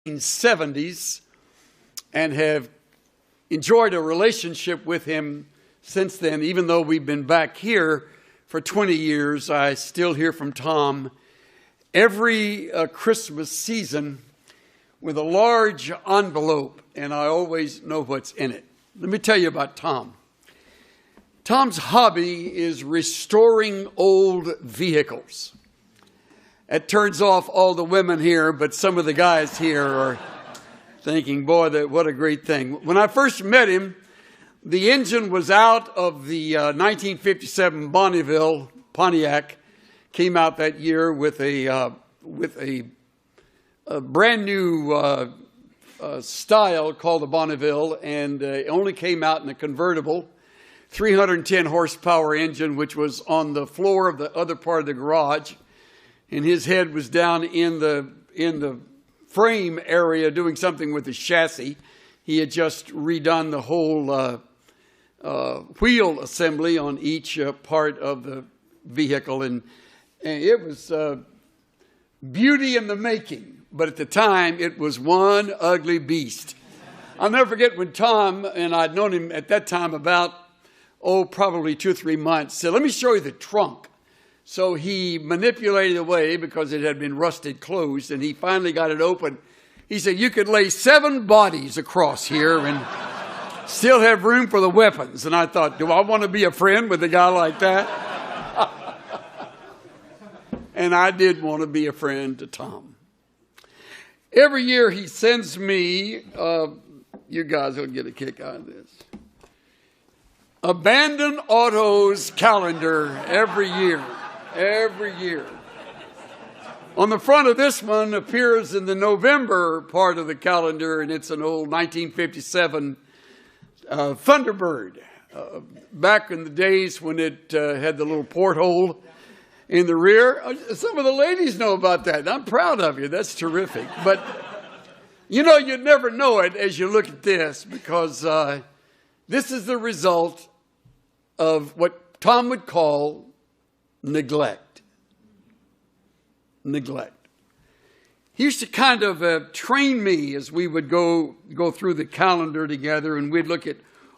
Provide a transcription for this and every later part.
1970s and have enjoyed a relationship with him since then. Even though we've been back here for 20 years, I still hear from Tom every Christmas season with a large envelope, and I always know what's in it. Let me tell you about Tom. Tom's hobby is restoring old vehicles. It turns off all the women here, but some of the guys here are thinking, boy, what a great thing. When I first met him, the engine was out of the 1957 Bonneville Pontiac. Came out that year with a brand new style called the Bonneville, and it only came out in a convertible 310 horsepower engine, which was on the floor of the other part of the garage. And his head was down in the frame area doing something with the chassis. He had just redone the whole wheel assembly on each part of the vehicle. And it was beauty in the making. But at the time, it was one ugly beast. I'll never forget when Tom, and I'd known him at that time about, probably 2 or 3 months, said, let me show you the trunk. So he manipulated away because it had been rusted closed, and he finally got it open. He said, you could lay 7 bodies across here and still have room for the weapons. And I thought, do I want to be a friend with a guy like that? And I did want to be a friend to Tom. Every year he sends me, you guys will get a kick out of this, Abandoned Autos calendar every year. Every year. On the front of this one appears in the November part of the calendar, and it's an old 1957 Thunderbird. Back in the days when it had the little porthole in the rear. Some of the ladies know about that. I'm proud of you. That's terrific. But, you'd never know it as you look at this, because this is the result of what Tom would call neglect. Neglect. He used to kind of train me as we would go through the calendar together, and we'd look at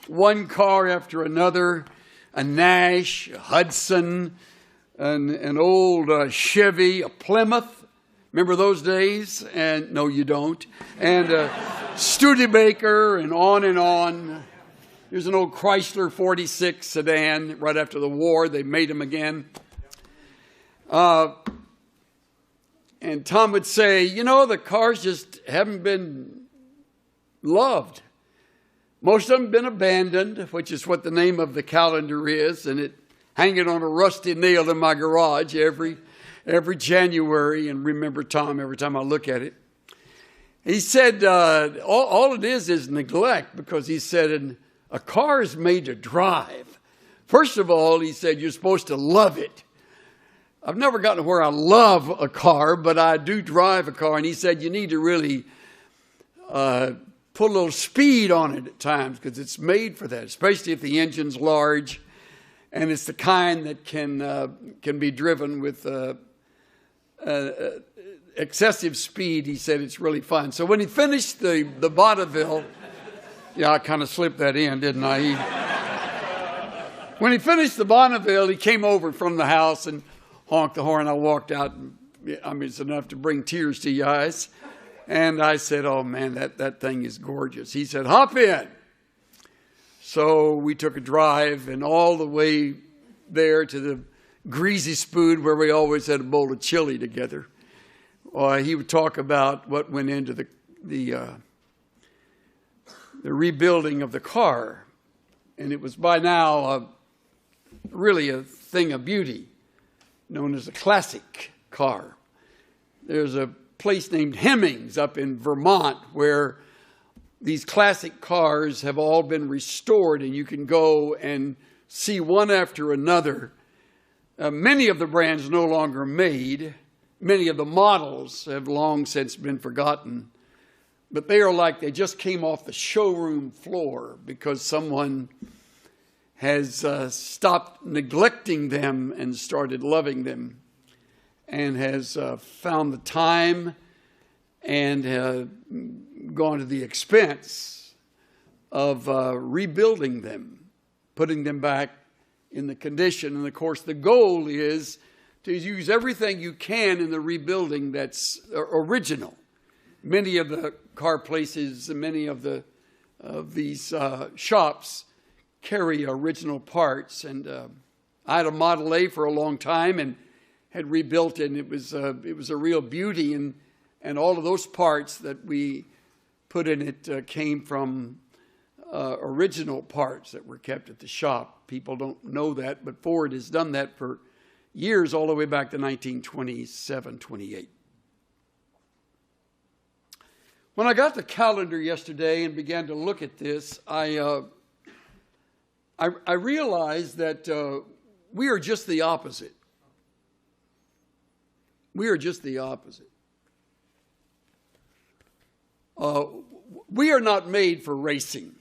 one car after another, a Nash, a Hudson, an old Chevy, a Plymouth. Remember those days? And no, you don't. And Studebaker, and on and on. Here's an old Chrysler 46 sedan. Right after the war, they made them again. And Tom would say, the cars just haven't been loved. Most of them have been abandoned, which is what the name of the calendar is, and it hanging on a rusty nail in my garage every January, and remember Tom every time I look at it. He said, all it is neglect, because he said, a car is made to drive. First of all, he said, you're supposed to love it. I've never gotten to where I love a car, but I do drive a car. And he said, you need to really put a little speed on it at times, because it's made for that, especially if the engine's large. And it's the kind that can be driven with excessive speed. He said it's really fun. So when he finished the Bonneville, yeah, I kind of slipped that in, didn't I? When he finished the Bonneville, he came over from the house and honked the horn. I walked out, and it's enough to bring tears to your eyes. And I said, oh man, that thing is gorgeous. He said, hop in. So we took a drive, and all the way there to the Greasy Spoon, where we always had a bowl of chili together. He would talk about what went into the rebuilding of the car. And it was by now really a thing of beauty, known as a classic car. There's a place named Hemmings up in Vermont where these classic cars have all been restored, and you can go and see one after another. Many of the brands no longer made. Many of the models have long since been forgotten. But they are like they just came off the showroom floor, because someone has stopped neglecting them and started loving them, and has found the time and gone to the expense of rebuilding them, putting them back in the condition. And of course, the goal is to use everything you can in the rebuilding that's original. Many of the car places and many of these shops carry original parts. And I had a Model A for a long time and had rebuilt it, and it was a real beauty. And all of those parts that we put in it came from original parts that were kept at the shop. People don't know that, but Ford has done that for years, all the way back to 1927, 28. When I got the calendar yesterday and began to look at this, I realized that we are just the opposite. We are just the opposite. We are not made for racing.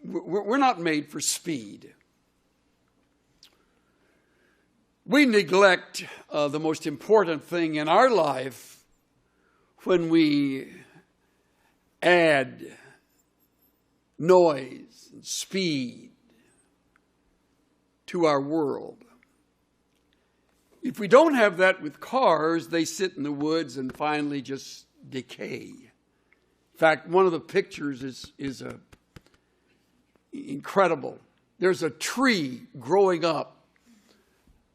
We're not made for speed. We neglect the most important thing in our life when we add noise and speed to our world. If we don't have that with cars, they sit in the woods and finally just decay. In fact, one of the pictures is incredible. There's a tree growing up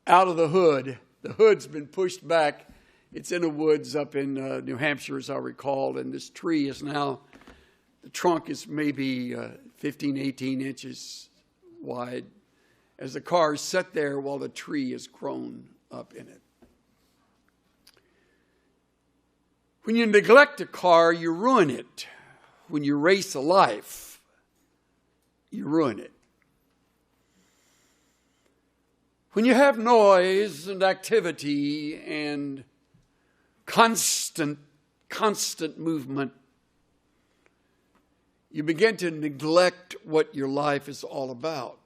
out of the hood. The hood's been pushed back. It's in the woods up in New Hampshire, as I recall, and this tree is now, the trunk is maybe 15, 18 inches wide, as the car is set there while the tree is grown up in it. When you neglect a car, you ruin it. When you race a life, you ruin it. When you have noise and activity and constant movement, you begin to neglect what your life is all about.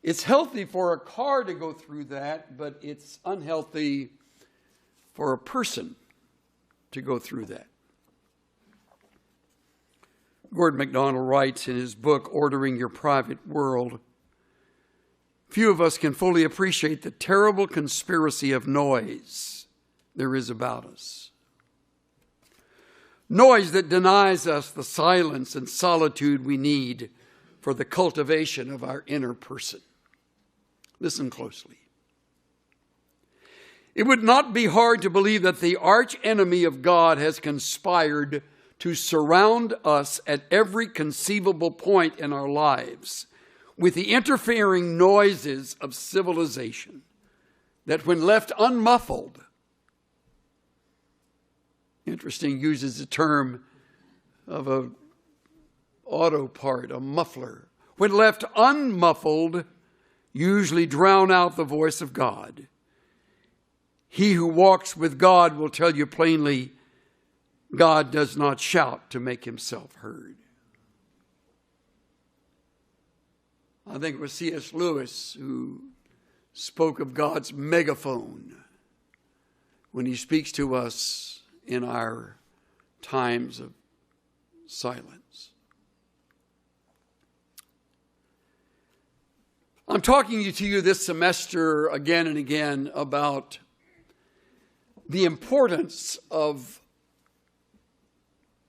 It's healthy for a car to go through that, but it's unhealthy for a person to go through that. Gordon MacDonald writes in his book, Ordering Your Private World, few of us can fully appreciate the terrible conspiracy of noise there is about us. Noise that denies us the silence and solitude we need for the cultivation of our inner person. Listen closely. It would not be hard to believe that the arch enemy of God has conspired to surround us at every conceivable point in our lives with the interfering noises of civilization that, when left unmuffled, interesting, uses the term of an auto part, a muffler. When left unmuffled, usually drown out the voice of God. He who walks with God will tell you plainly, God does not shout to make himself heard. I think it was C.S. Lewis who spoke of God's megaphone when he speaks to us in our times of silence. I'm talking to you this semester again and again about the importance of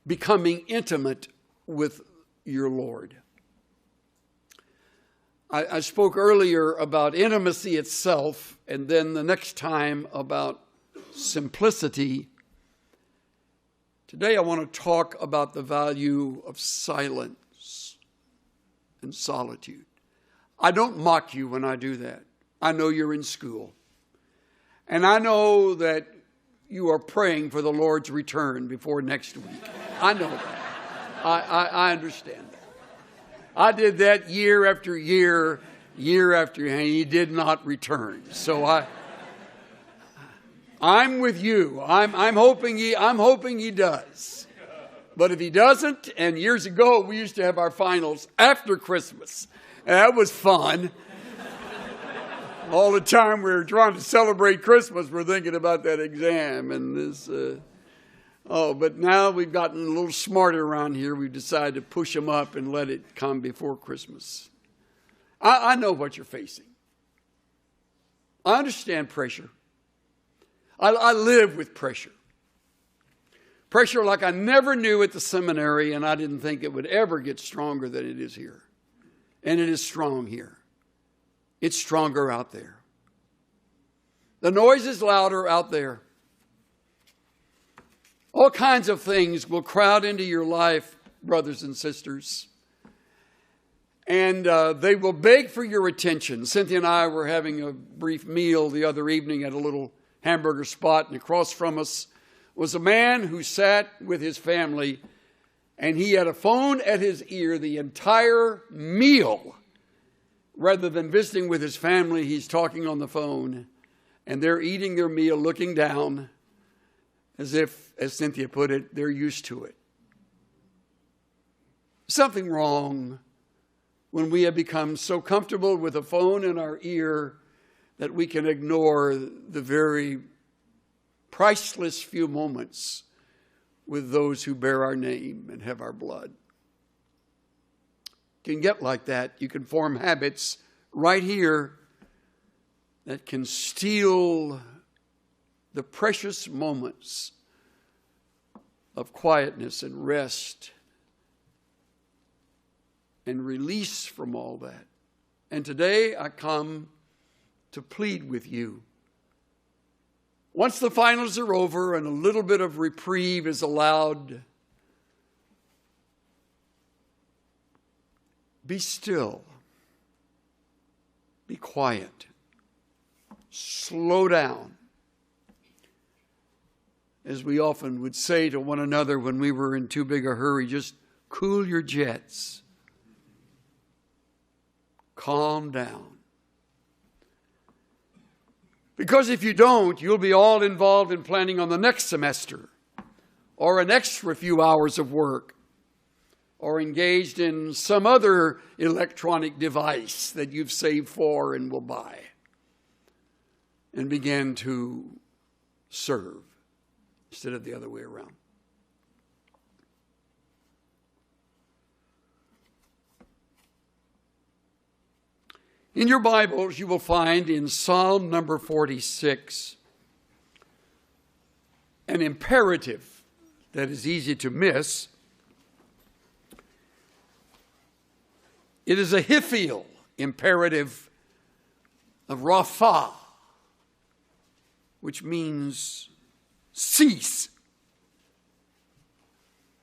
becoming intimate with your Lord. I spoke earlier about intimacy itself, and then the next time about simplicity. Today I want to talk about the value of silence and solitude. I don't mock you when I do that. I know you're in school. And I know that you are praying for the Lord's return before next week. I know that. I understand that. I did that year after year after year, and he did not return. So I'm with you. I'm hoping he does. But if he doesn't, and years ago we used to have our finals after Christmas, and that was fun. All the time we're trying to celebrate Christmas, we're thinking about that exam and this. But now we've gotten a little smarter around here. We've decided to push them up and let it come before Christmas. I know what you're facing. I understand pressure. I live with pressure. Pressure like I never knew at the seminary, and I didn't think it would ever get stronger than it is here. And it is strong here. It's stronger out there. The noise is louder out there. All kinds of things will crowd into your life, brothers and sisters. And they will beg for your attention. Cynthia and I were having a brief meal the other evening at a little hamburger spot, and across from us was a man who sat with his family, and he had a phone at his ear the entire meal. Rather than visiting with his family, he's talking on the phone, and they're eating their meal looking down as if, as Cynthia put it, they're used to it. Something wrong when we have become so comfortable with a phone in our ear that we can ignore the very priceless few moments with those who bear our name and have our blood. You can get like that. You can form habits right here that can steal the precious moments of quietness and rest and release from all that. And today I come to plead with you. Once the finals are over and a little bit of reprieve is allowed, be still. Be quiet. Slow down. As we often would say to one another when we were in too big a hurry, just cool your jets. Calm down. Because if you don't, you'll be all involved in planning on the next semester or an extra few hours of work or engaged in some other electronic device that you've saved for and will buy and begin to serve instead of the other way around. In your Bibles, you will find in Psalm number 46 an imperative that is easy to miss. It is a Hiphial imperative of Rapha, which means cease.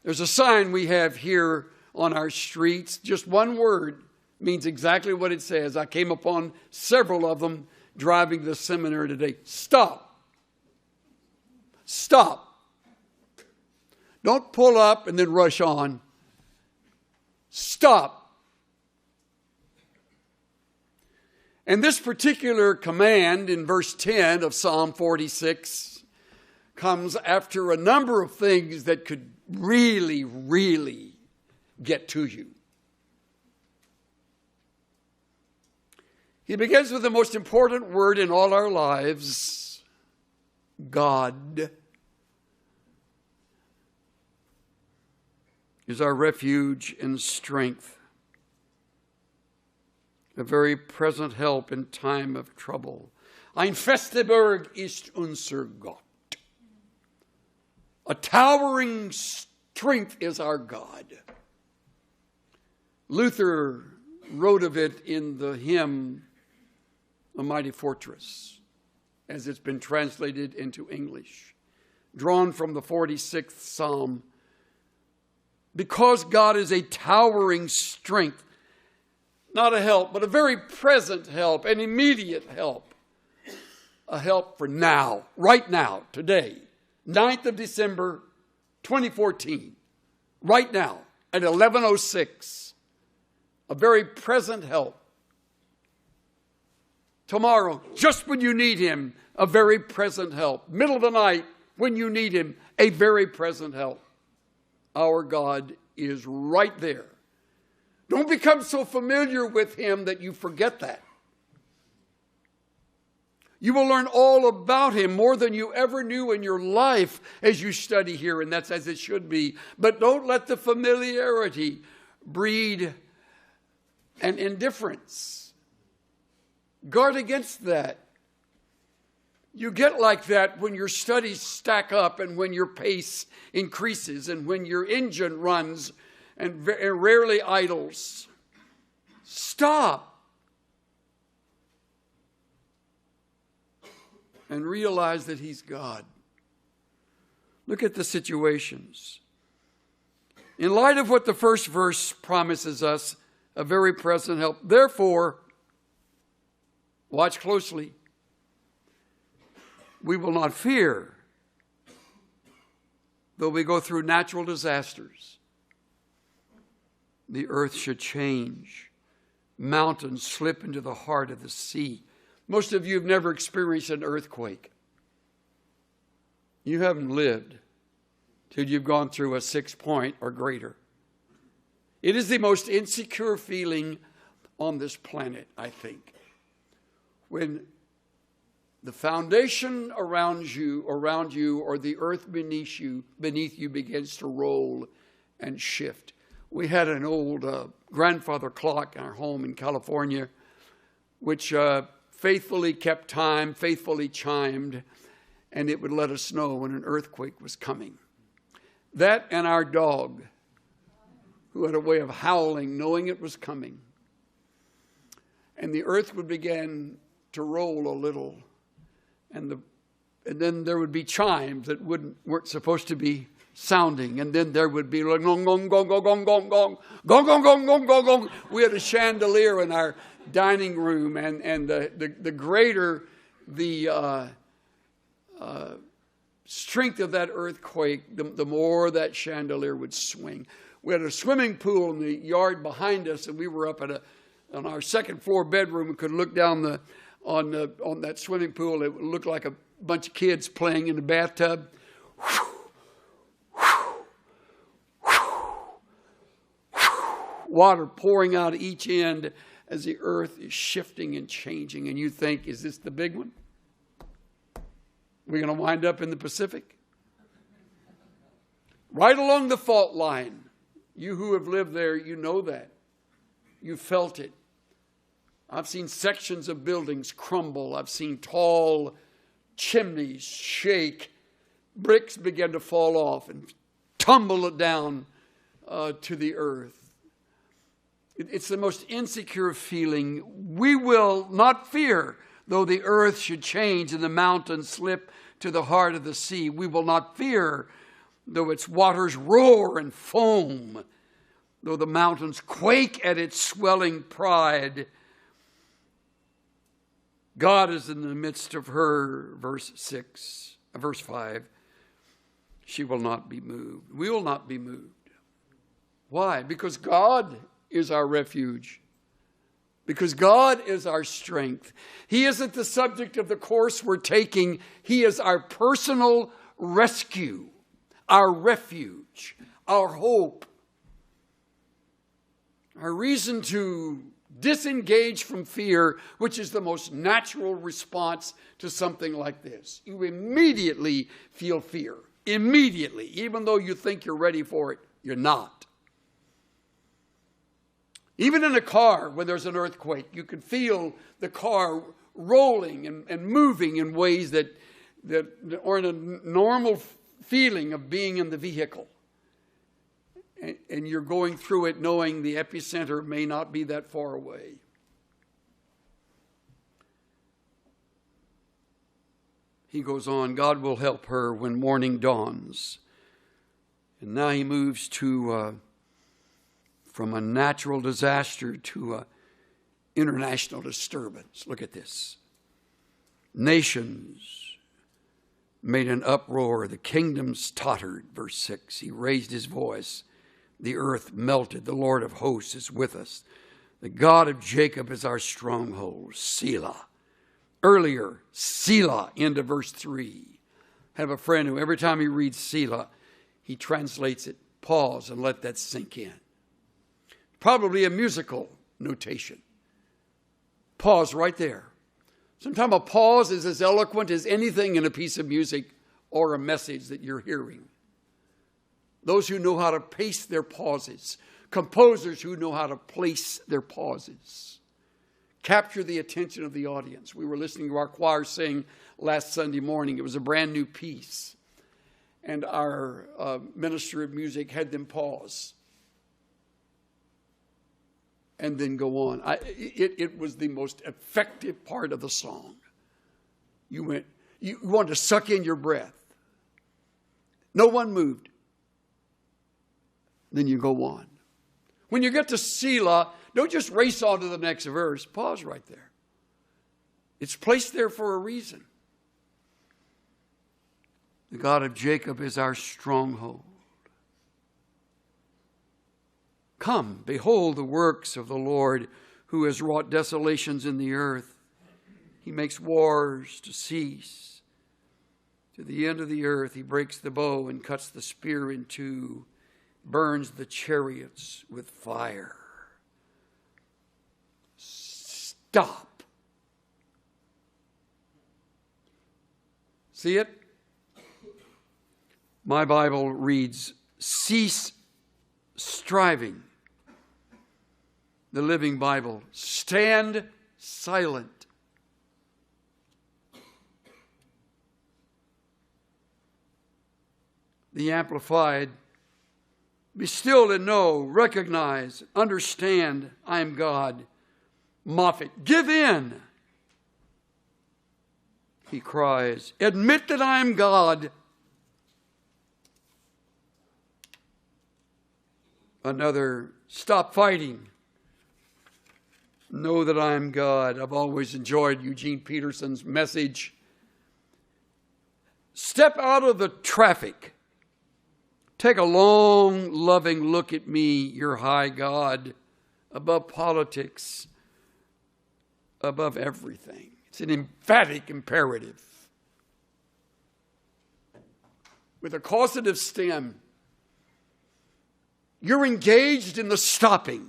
There's a sign we have here on our streets, just one word means exactly what it says. I came upon several of them driving to the seminary today. Stop. Stop. Don't pull up and then rush on. Stop. And this particular command in verse 10 of Psalm 46 comes after a number of things that could really get to you. He begins with the most important word in all our lives, God is our refuge and strength, a very present help in time of trouble. Ein feste Burg ist unser Gott. A towering strength is our God. Luther wrote of it in the hymn, A Mighty Fortress, as it's been translated into English, drawn from the 46th Psalm. Because God is a towering strength, not a help, but a very present help, an immediate help, a help for now, right now, today, 9th of December, 2014, right now, at 11:06, a very present help. Tomorrow, just when you need him, a very present help. Middle of the night, when you need him, a very present help. Our God is right there. Don't become so familiar with him that you forget that. You will learn all about him, more than you ever knew in your life as you study here, and that's as it should be. But don't let the familiarity breed an indifference. Guard against that. You get like that when your studies stack up and when your pace increases and when your engine runs and rarely idles. Stop. And realize that he's God. Look at the situations. In light of what the first verse promises us, a very present help. Therefore, watch closely. We will not fear, though we go through natural disasters. The earth should change. Mountains slip into the heart of the sea. Most of you have never experienced an earthquake. You haven't lived till you've gone through a 6-point or greater. It is the most insecure feeling on this planet, I think. When the foundation around you, or the earth beneath you begins to roll and shift. We had an old grandfather clock in our home in California, which faithfully kept time, faithfully chimed, and it would let us know when an earthquake was coming. That and our dog, who had a way of howling, knowing it was coming. And the earth would begin to roll a little, and then there would be chimes that weren't supposed to be sounding, and then there would be like gong gong gong gong gong gong gong gong gong gong gong gong gong. We had a chandelier in our dining room, and the greater the strength of that earthquake, the more that chandelier would swing. We had a swimming pool in the yard behind us, and we were up on our second floor bedroom. We could look down on that swimming pool. It looked like a bunch of kids playing in the bathtub. Water pouring out each end as the earth is shifting and changing. And you think, is this the big one? We're going to wind up in the Pacific? Right along the fault line. You who have lived there, you know that. You felt it. I've seen sections of buildings crumble. I've seen tall chimneys shake. Bricks begin to fall off and tumble it down to the earth. It's the most insecure feeling. We will not fear, though the earth should change and the mountains slip to the heart of the sea. We will not fear, though its waters roar and foam, though the mountains quake at its swelling pride. God is in the midst of her, verse 5. She will not be moved. We will not be moved. Why? Because God is our refuge. Because God is our strength. He isn't the subject of the course we're taking. He is our personal rescue, our refuge, our hope, our reason to disengage from fear, which is the most natural response to something like this. You immediately feel fear. Immediately. Even though you think you're ready for it, you're not. Even in a car, when there's an earthquake, you can feel the car rolling and moving in ways that aren't a normal feeling of being in the vehicle. And you're going through it knowing the epicenter may not be that far away. He goes on, God will help her when morning dawns. And now he moves to from a natural disaster to an international disturbance. Look at this. Nations made an uproar. The kingdoms tottered. Verse 6. He raised his voice. The earth melted. The Lord of hosts is with us. The God of Jacob is our stronghold. Selah. Earlier, Selah into verse 3. I have a friend who every time he reads Selah, he translates it, pause and let that sink in. Probably a musical notation. Pause right there. Sometimes a pause is as eloquent as anything in a piece of music or a message that you're hearing. Those who know how to pace their pauses, composers who know how to place their pauses, capture the attention of the audience. We were listening to our choir sing last Sunday morning. It was a brand new piece. And our minister of music had them pause and then go on. It was the most effective part of the song. You wanted to suck in your breath. No one moved. Then you go on. When you get to Selah, don't just race on to the next verse. Pause right there. It's placed there for a reason. The God of Jacob is our stronghold. Come, behold the works of the Lord, who has wrought desolations in the earth. He makes wars to cease. To the end of the earth, he breaks the bow and cuts the spear in two, burns the chariots with fire. Stop. See it? My Bible reads, cease striving. The Living Bible, stand silent. The Amplified, be still and know, recognize, understand, I am God. Moffat, give in. He cries, admit that I am God. Another, stop fighting. Know that I am God. I've always enjoyed Eugene Peterson's message. Step out of the traffic. Take a long, loving look at me, your high God, above politics, above everything. It's an emphatic imperative. With a causative stem. You're engaged in the stopping.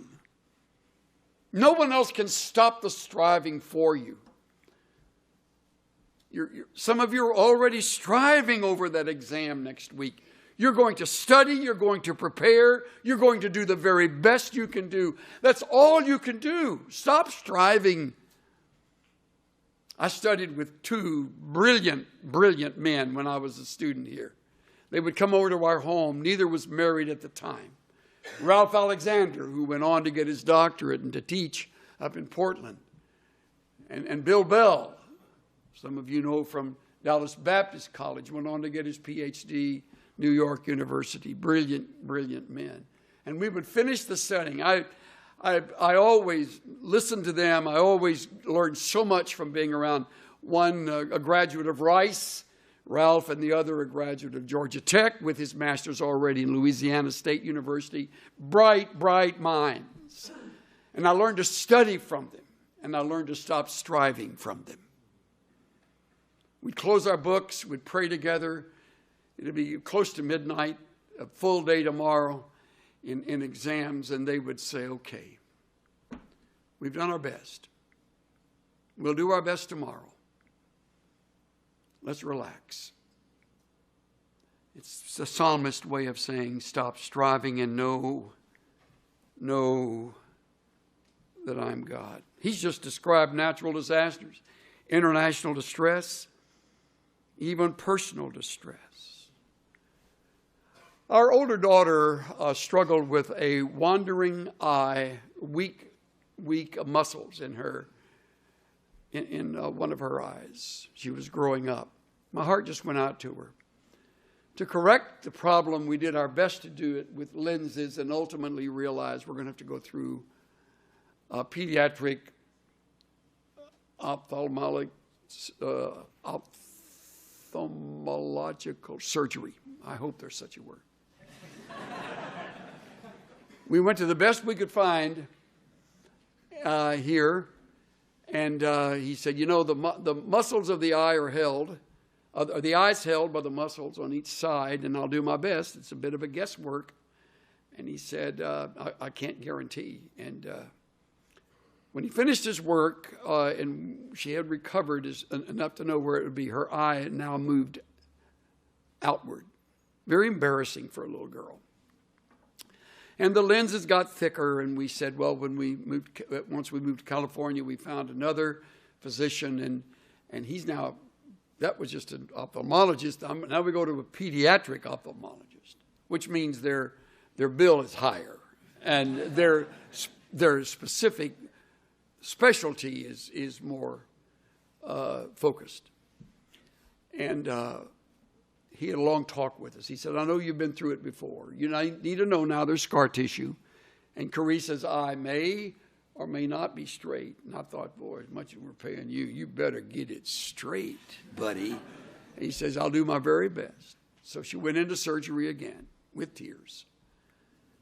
No one else can stop the striving for you. Some of you are already striving over that exam next week. You're going to study, you're going to prepare, you're going to do the very best you can do. That's all you can do. Stop striving. I studied with two brilliant men when I was a student here. They would come over to our home. Neither was married at the time. Ralph Alexander, who went on to get his doctorate and to teach up in Portland. And Bill Bell, some of you know from Dallas Baptist College, went on to get his PhD, New York University. Brilliant men. And we would finish the setting. I always listened to them. I always learned so much from being around one, a graduate of Rice, Ralph, and the other a graduate of Georgia Tech with his master's already in Louisiana State University. Bright minds. And I learned to study from them. And I learned to stop striving from them. We'd close our books. We'd pray together. It'd be close to midnight, a full day tomorrow in exams. And they would say, okay, we've done our best. We'll do our best tomorrow. Let's relax. It's the psalmist way of saying stop striving and know that I'm God. He's just described natural disasters, international distress, even personal distress. Our older daughter struggled with a wandering eye, weak muscles in her, in one of her eyes. She was growing up. My heart just went out to her. To correct the problem, we did our best to do it with lenses and ultimately realized we're going to have to go through pediatric ophthalmological surgery. I hope there's such a word. We went to the best we could find here, and he said, you know, the muscles of the eye are held. The eye's held by the muscles on each side, and I'll do my best. It's a bit of a guesswork. And he said, I can't guarantee. And When he finished his work, and she had recovered enough to know where it would be, her eye now moved outward. Very embarrassing for a little girl. And the lenses got thicker, and we said, well, once we moved to California, we found another physician, and he's now, that was just an ophthalmologist. Now we go to a pediatric ophthalmologist, which means their bill is higher, and their specific specialty is more focused. And he had a long talk with us. He said, I know you've been through it before. You need to know now there's scar tissue. And Carissa's eye may or may not be straight. And I thought, boy, as much as we're paying you, you better get it straight, buddy. And he says, I'll do my very best. So she went into surgery again with tears.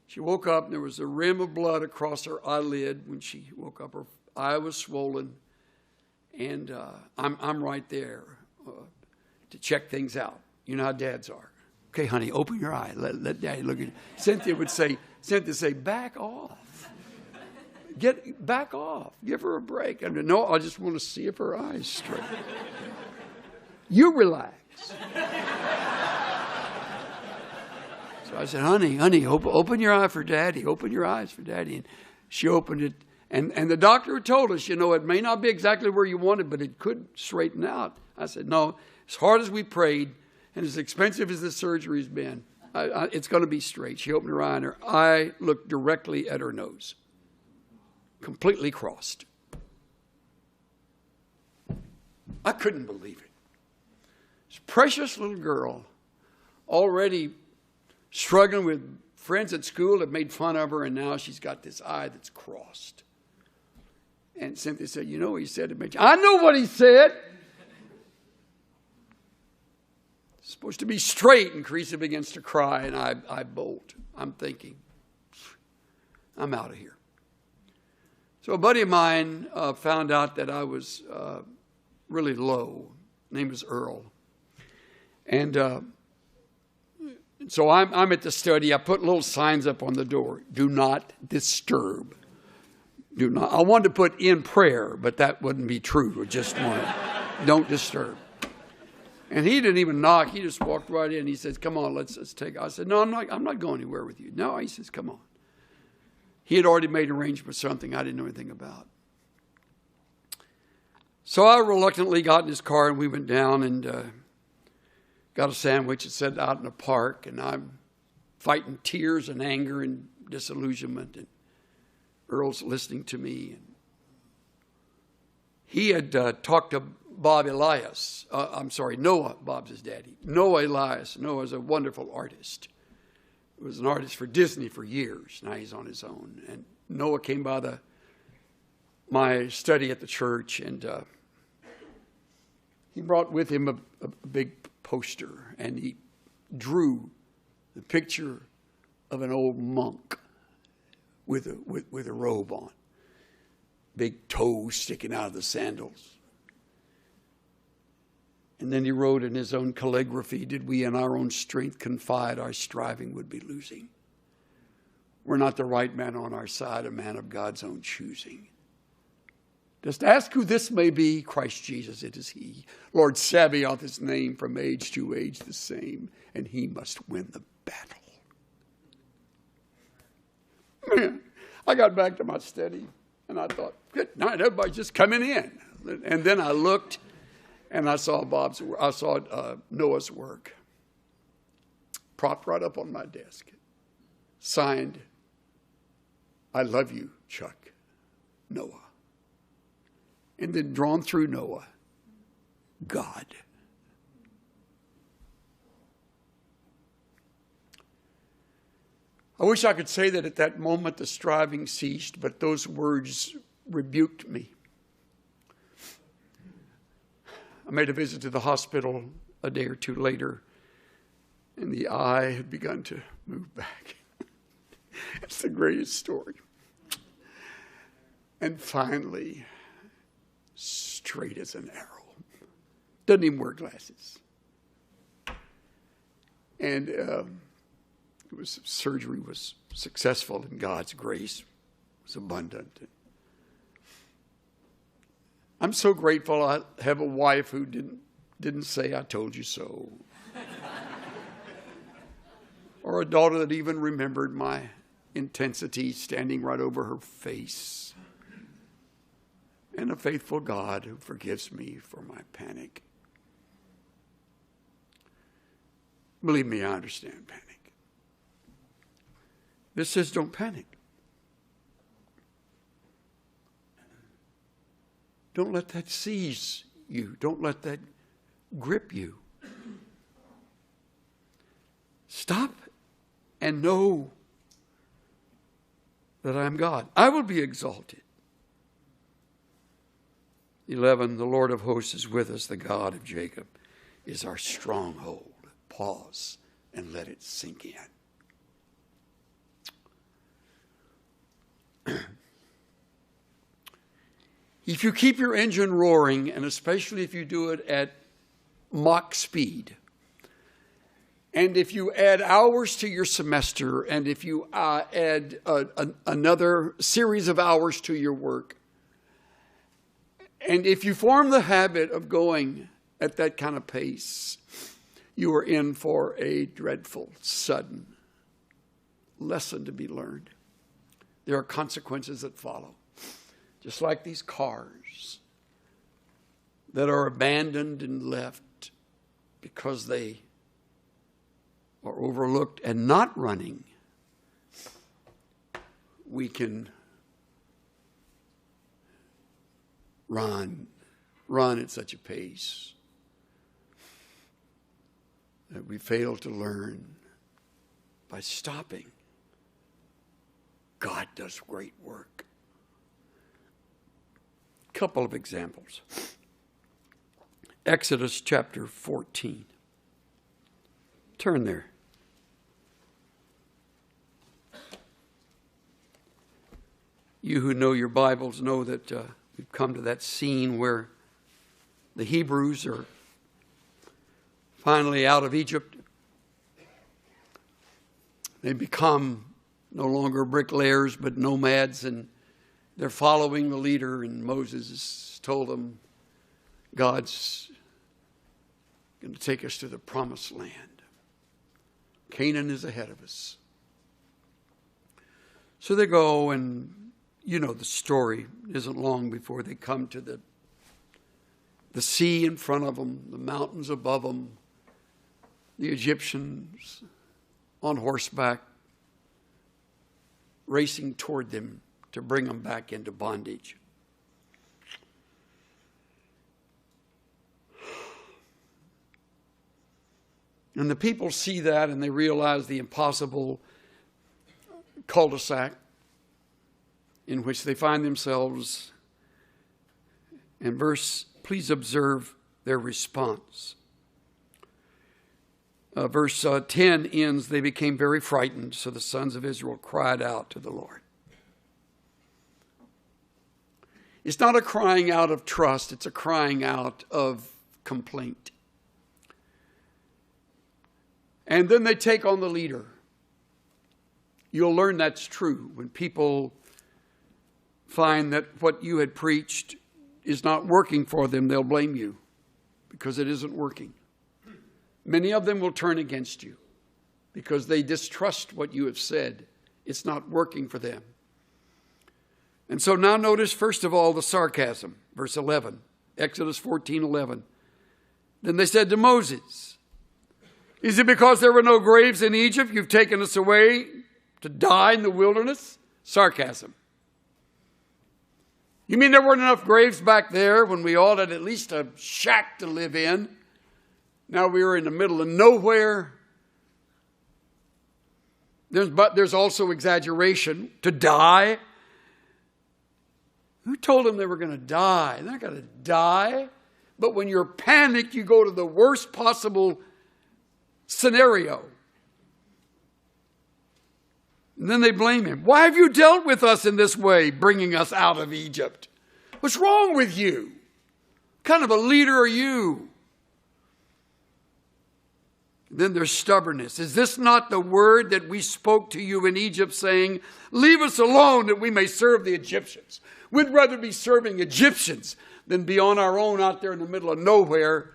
She woke up, and there was a rim of blood across her eyelid. When she woke up, her eye was swollen. And I'm right there to check things out. You know how dads are. Okay, honey, open your eye. Let daddy look at you. Cynthia would say, back off. Back off. Give her a break. And no, I just want to see if her eye's straight. You relax. So I said, honey, open your eye for daddy. Open your eyes for daddy. And she opened it. And the doctor told us, it may not be exactly where you want it, but it could straighten out. I said, no, as hard as we prayed, and as expensive as the surgery's been, it's going to be straight. She opened her eye, and her eye looked directly at her nose. Completely crossed. I couldn't believe it. This precious little girl, already struggling with friends at school that made fun of her, and now she's got this eye that's crossed. And Cynthia said, you know what he said to me? I know what he said. It's supposed to be straight, and Carissa begins to cry, and I bolt. I'm thinking, I'm out of here. So a buddy of mine found out that I was really low. His name was Earl. And so I'm at the study. I put little signs up on the door. Do not disturb. Do not. I wanted to put in prayer, but that wouldn't be true. I just wanted, don't disturb. And he didn't even knock. He just walked right in. He says, come on, let's take it. I said, no, I'm not going anywhere with you. No, he says, come on. He had already made arrangements for something I didn't know anything about. So I reluctantly got in his car, and we went down and got a sandwich and sat out in the park. And I'm fighting tears and anger and disillusionment. And Earl's listening to me. And he had talked to Noah, Bob's his daddy. Noah Elias. Noah's a wonderful artist. He was an artist for Disney for years. Now he's on his own. And Noah came by my study at the church, and he brought with him a big poster, and he drew the picture of an old monk with a robe on, big toes sticking out of the sandals. And then he wrote in his own calligraphy, did we in our own strength confide, our striving would be losing. We're not the right man on our side, a man of God's own choosing. Just ask who this may be, Christ Jesus, it is he. Lord Sabaoth, his name, from age to age the same, and he must win the battle. Man, I got back to my study, and I thought, good night, everybody's just coming in. And then I looked, and I saw Noah's work propped right up on my desk. Signed, I love you, Chuck, Noah. And then drawn through Noah, God. I wish I could say that at that moment the striving ceased, but those words rebuked me. I made a visit to the hospital a day or two later, and the eye had begun to move back. It's the greatest story. And finally, straight as an arrow. Doesn't even wear glasses. And surgery was successful, and God's grace was abundant. I'm so grateful I have a wife who didn't say, "I told you so." Or a daughter that even remembered my intensity standing right over her face. And a faithful God who forgives me for my panic. Believe me, I understand panic. This says don't panic. Don't let that seize you. Don't let that grip you. Stop and know that I am God. I will be exalted. 11, the Lord of hosts is with us. The God of Jacob is our stronghold. Pause and let it sink in. If you keep your engine roaring, and especially if you do it at Mach speed, and if you add hours to your semester, and if you add another series of hours to your work, and if you form the habit of going at that kind of pace, you are in for a dreadful, sudden lesson to be learned. There are consequences that follow. Just like these cars that are abandoned and left because they are overlooked and not running, we can run at such a pace that we fail to learn by stopping. God does great work. Couple of examples. Exodus chapter 14. Turn there. You who know your Bibles know that we've come to that scene where the Hebrews are finally out of Egypt. They become no longer bricklayers but nomads, and they're following the leader, and Moses told them, God's going to take us to the promised land. Canaan is ahead of us. So they go, and you know the story. It isn't long before they come to the sea in front of them, the mountains above them, the Egyptians on horseback racing toward them to bring them back into bondage. And the people see that, and they realize the impossible cul-de-sac in which they find themselves. And please observe their response. Verse 10 ends, they became very frightened, so the sons of Israel cried out to the Lord. It's not a crying out of trust, it's a crying out of complaint. And then they take on the leader. You'll learn that's true when people find that what you had preached is not working for them. They'll blame you because it isn't working. Many of them will turn against you because they distrust what you have said. It's not working for them. And so now notice, first of all, the sarcasm. Verse 11, Exodus 14:11. Then they said to Moses, is it because there were no graves in Egypt you've taken us away to die in the wilderness? Sarcasm. You mean there weren't enough graves back there when we all had at least a shack to live in? Now we were in the middle of nowhere. But there's also exaggeration. To die. Who told them they were going to die? They're not going to die. But when you're panicked, you go to the worst possible scenario. And then they blame him. Why have you dealt with us in this way, bringing us out of Egypt? What's wrong with you? What kind of a leader are you? Then there's stubbornness. Is this not the word that we spoke to you in Egypt, saying, leave us alone that we may serve the Egyptians? We'd rather be serving Egyptians than be on our own out there in the middle of nowhere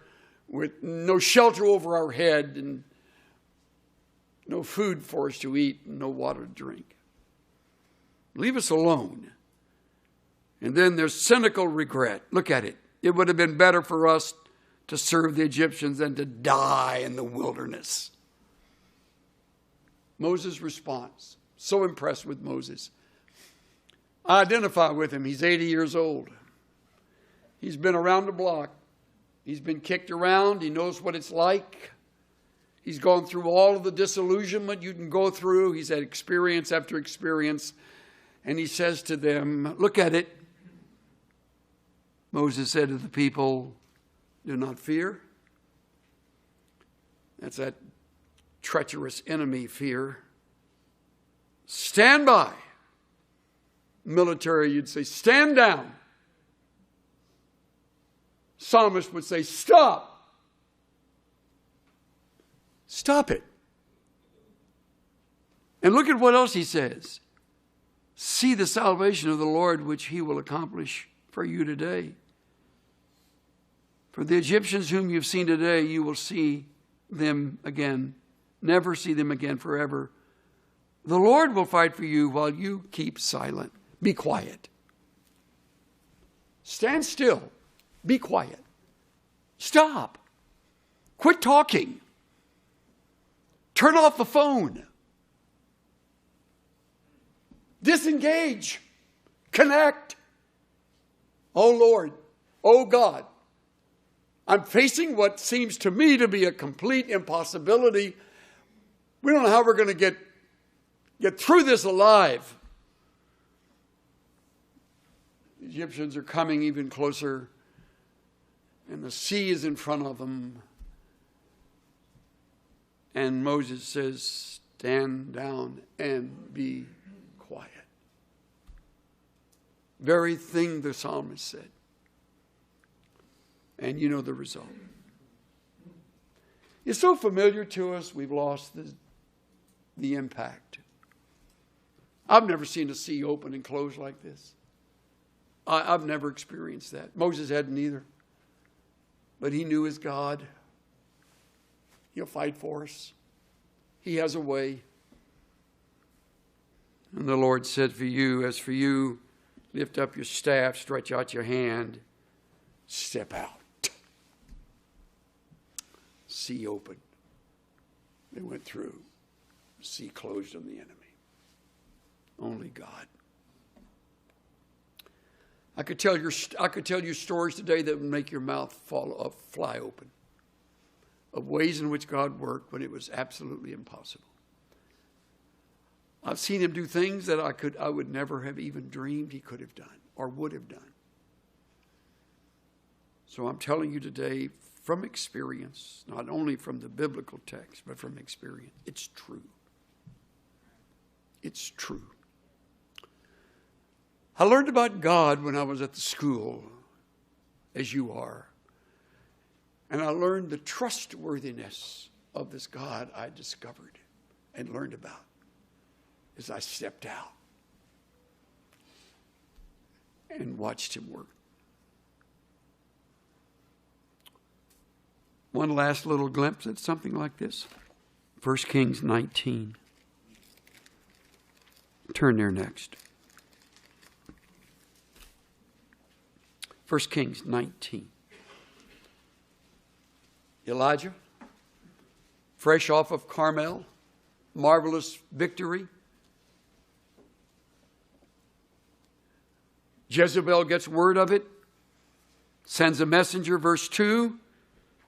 with no shelter over our head and no food for us to eat and no water to drink. Leave us alone. And then there's cynical regret. Look at it. It would have been better for us to serve the Egyptians than to die in the wilderness. Moses' response. So impressed with Moses. I identify with him. He's 80 years old. He's been around the block. He's been kicked around. He knows what it's like. He's gone through all of the disillusionment you can go through. He's had experience after experience. And he says to them, look at it. Moses said to the people, do not fear. That's that treacherous enemy fear. Stand by. Military, you'd say, stand down. Psalmist would say, stop. Stop it. And look at what else he says. See the salvation of the Lord, which he will accomplish for you today. For the Egyptians whom you've seen today, you will see them again. Never see them again forever. The Lord will fight for you while you keep silent. Be quiet. Stand still. Be quiet. Stop. Quit talking. Turn off the phone. Disengage. Connect. Oh Lord. Oh God. I'm facing what seems to me to be a complete impossibility. We don't know how we're going to get through this alive. The Egyptians are coming even closer, and the sea is in front of them. And Moses says, stand down and be quiet. Very thing the psalmist said. And you know the result. It's so familiar to us, we've lost the impact. I've never seen a sea open and close like this. I've never experienced that. Moses hadn't either. But he knew his God. He'll fight for us. He has a way. And the Lord said, as for you, lift up your staff, stretch out your hand, step out. Sea opened. They went through. The sea closed on the enemy. Only God. I could tell you stories today that would make your mouth fly open, of ways in which God worked when it was absolutely impossible. I've seen him do things that I would never have even dreamed he could have done or would have done. So I'm telling you today from experience, not only from the biblical text, but from experience, it's true. It's true. I learned about God when I was at the school, as you are. And I learned the trustworthiness of this God I discovered and learned about as I stepped out and watched him work. One last little glimpse at something like this. 1 Kings 19. Turn there next. 1 Kings 19. Elijah, fresh off of Carmel, marvelous victory. Jezebel gets word of it, sends a messenger, verse 2.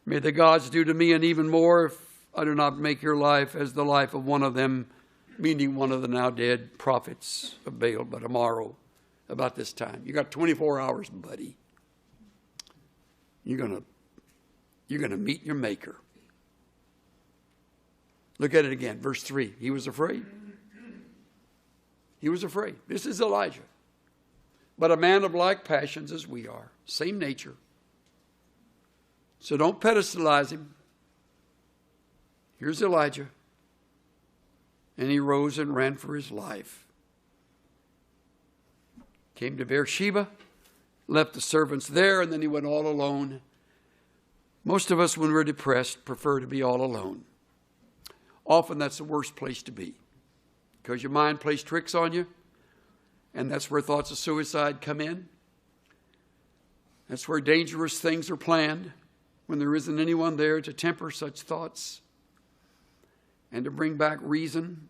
May the gods do to me and even more if I do not make your life as the life of one of them, meaning one of the now dead prophets of Baal, but tomorrow, about this time. You got 24 hours, buddy. You're gonna meet your maker. Look at it again, verse 3. He was afraid. He was afraid. This is Elijah. But a man of like passions as we are. Same nature. So don't pedestalize him. Here's Elijah. And he rose and ran for his life. Came to Beersheba, left the servants there, and then he went all alone. Most of us, when we're depressed, prefer to be all alone. Often that's the worst place to be, because your mind plays tricks on you, and that's where thoughts of suicide come in. That's where dangerous things are planned, when there isn't anyone there to temper such thoughts and to bring back reason.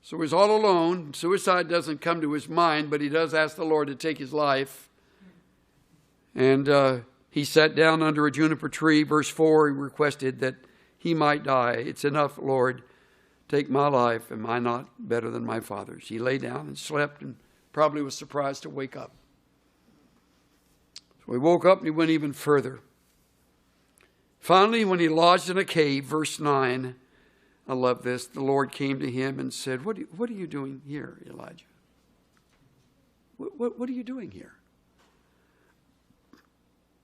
So he's all alone. Suicide doesn't come to his mind, but he does ask the Lord to take his life. And he sat down under a juniper tree. Verse 4, he requested that he might die. It's enough, Lord. Take my life. Am I not better than my father's? He lay down and slept and probably was surprised to wake up. So he woke up and he went even further. Finally, when he lodged in a cave, verse 9, I love this. The Lord came to him and said, What are you doing here, Elijah? What are you doing here? He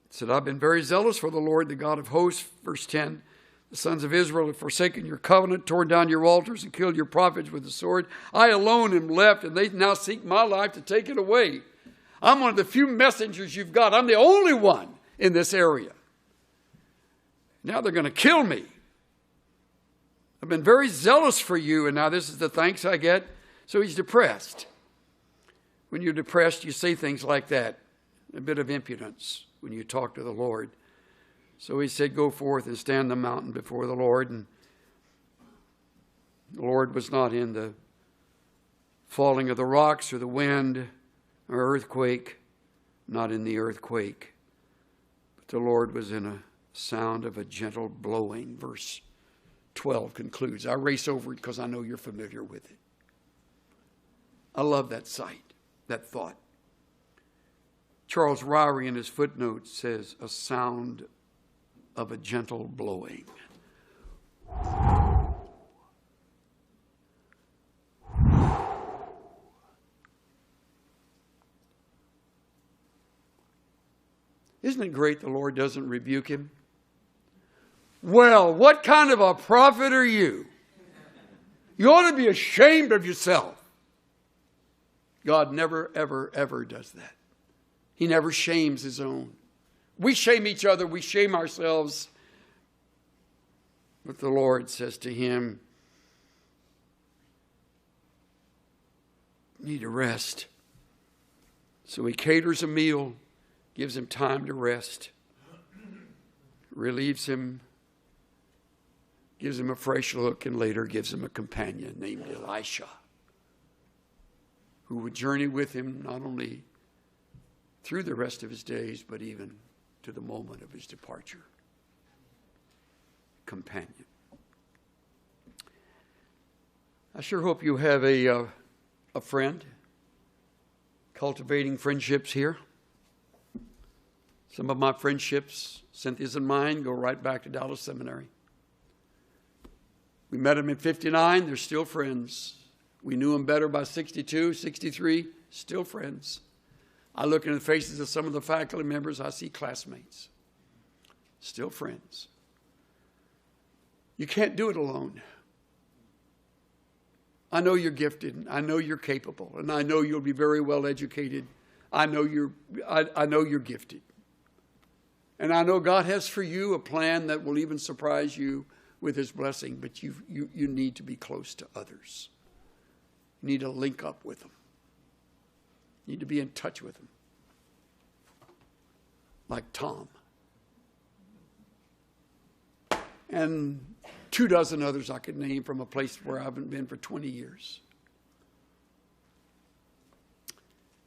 said, I've been very zealous for the Lord, the God of hosts. Verse 10, the sons of Israel have forsaken your covenant, torn down your altars, and killed your prophets with the sword. I alone am left, and they now seek my life to take it away. I'm one of the few messengers you've got. I'm the only one in this area. Now they're going to kill me. I've been very zealous for you, and now this is the thanks I get. So he's depressed. When you're depressed, you say things like that. A bit of impudence when you talk to the Lord. So he said, go forth and stand the mountain before the Lord. And the Lord was not in the falling of the rocks or the wind or earthquake, not in the earthquake. But the Lord was in a sound of a gentle blowing. Verse 12 concludes. I race over it because I know you're familiar with it. I love that sight, that thought. Charles Ryrie in his footnote says, a sound of a gentle blowing. Isn't it great the Lord doesn't rebuke him? Well, what kind of a prophet are you? You ought to be ashamed of yourself. God never, ever, ever does that. He never shames his own. We shame each other. We shame ourselves. But the Lord says to him, you need to rest. So he caters a meal, gives him time to rest, relieves him, gives him a fresh look, and later gives him a companion named Elisha, who would journey with him not only through the rest of his days, but even to the moment of his departure. Companion. I sure hope you have a friend. Cultivating friendships here. Some of my friendships, Cynthia's and mine, go right back to Dallas Seminary. We met them in 59, they're still friends. We knew them better by 62, 63, still friends. I look into the faces of some of the faculty members, I see classmates, still friends. You can't do it alone. I know you're gifted, I know you're capable, and I know you'll be very well educated. I know you're gifted. And I know God has for you a plan that will even surprise you with his blessing, but you need to be close to others. You need to link up with them. You need to be in touch with them. Like Tom. And 24 others I could name from a place where I haven't been for 20 years.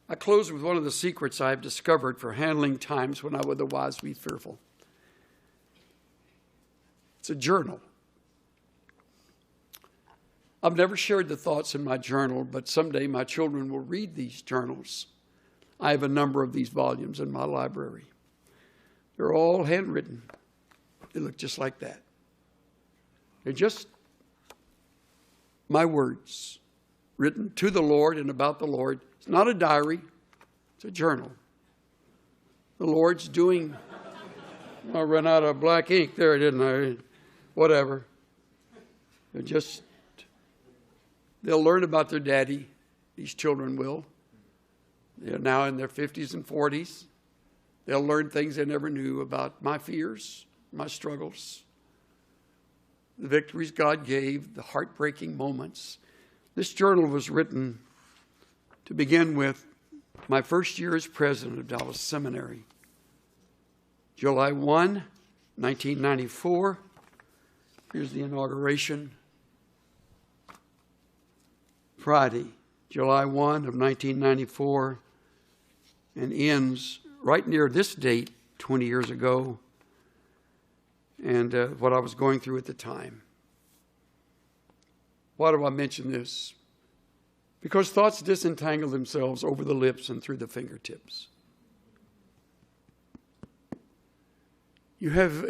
I close with one of the secrets I've discovered for handling times when I would otherwise be fearful. It's a journal. I've never shared the thoughts in my journal, but someday my children will read these journals. I have a number of these volumes in my library. They're all handwritten. They look just like that. They're just my words, written to the Lord and about the Lord. It's not a diary. It's a journal. The Lord's doing... I ran out of black ink there, didn't I? Whatever. They'll learn about their daddy. These children will. They're now in their 50s and 40s. They'll learn things they never knew about my fears, my struggles, the victories God gave, the heartbreaking moments. This journal was written to begin with my first year as president of Dallas Seminary. July 1, 1994. Here's the inauguration. Friday, July 1 of 1994, and ends right near this date 20 years ago, and what I was going through at the time. Why do I mention this? Because thoughts disentangle themselves over the lips and through the fingertips. You have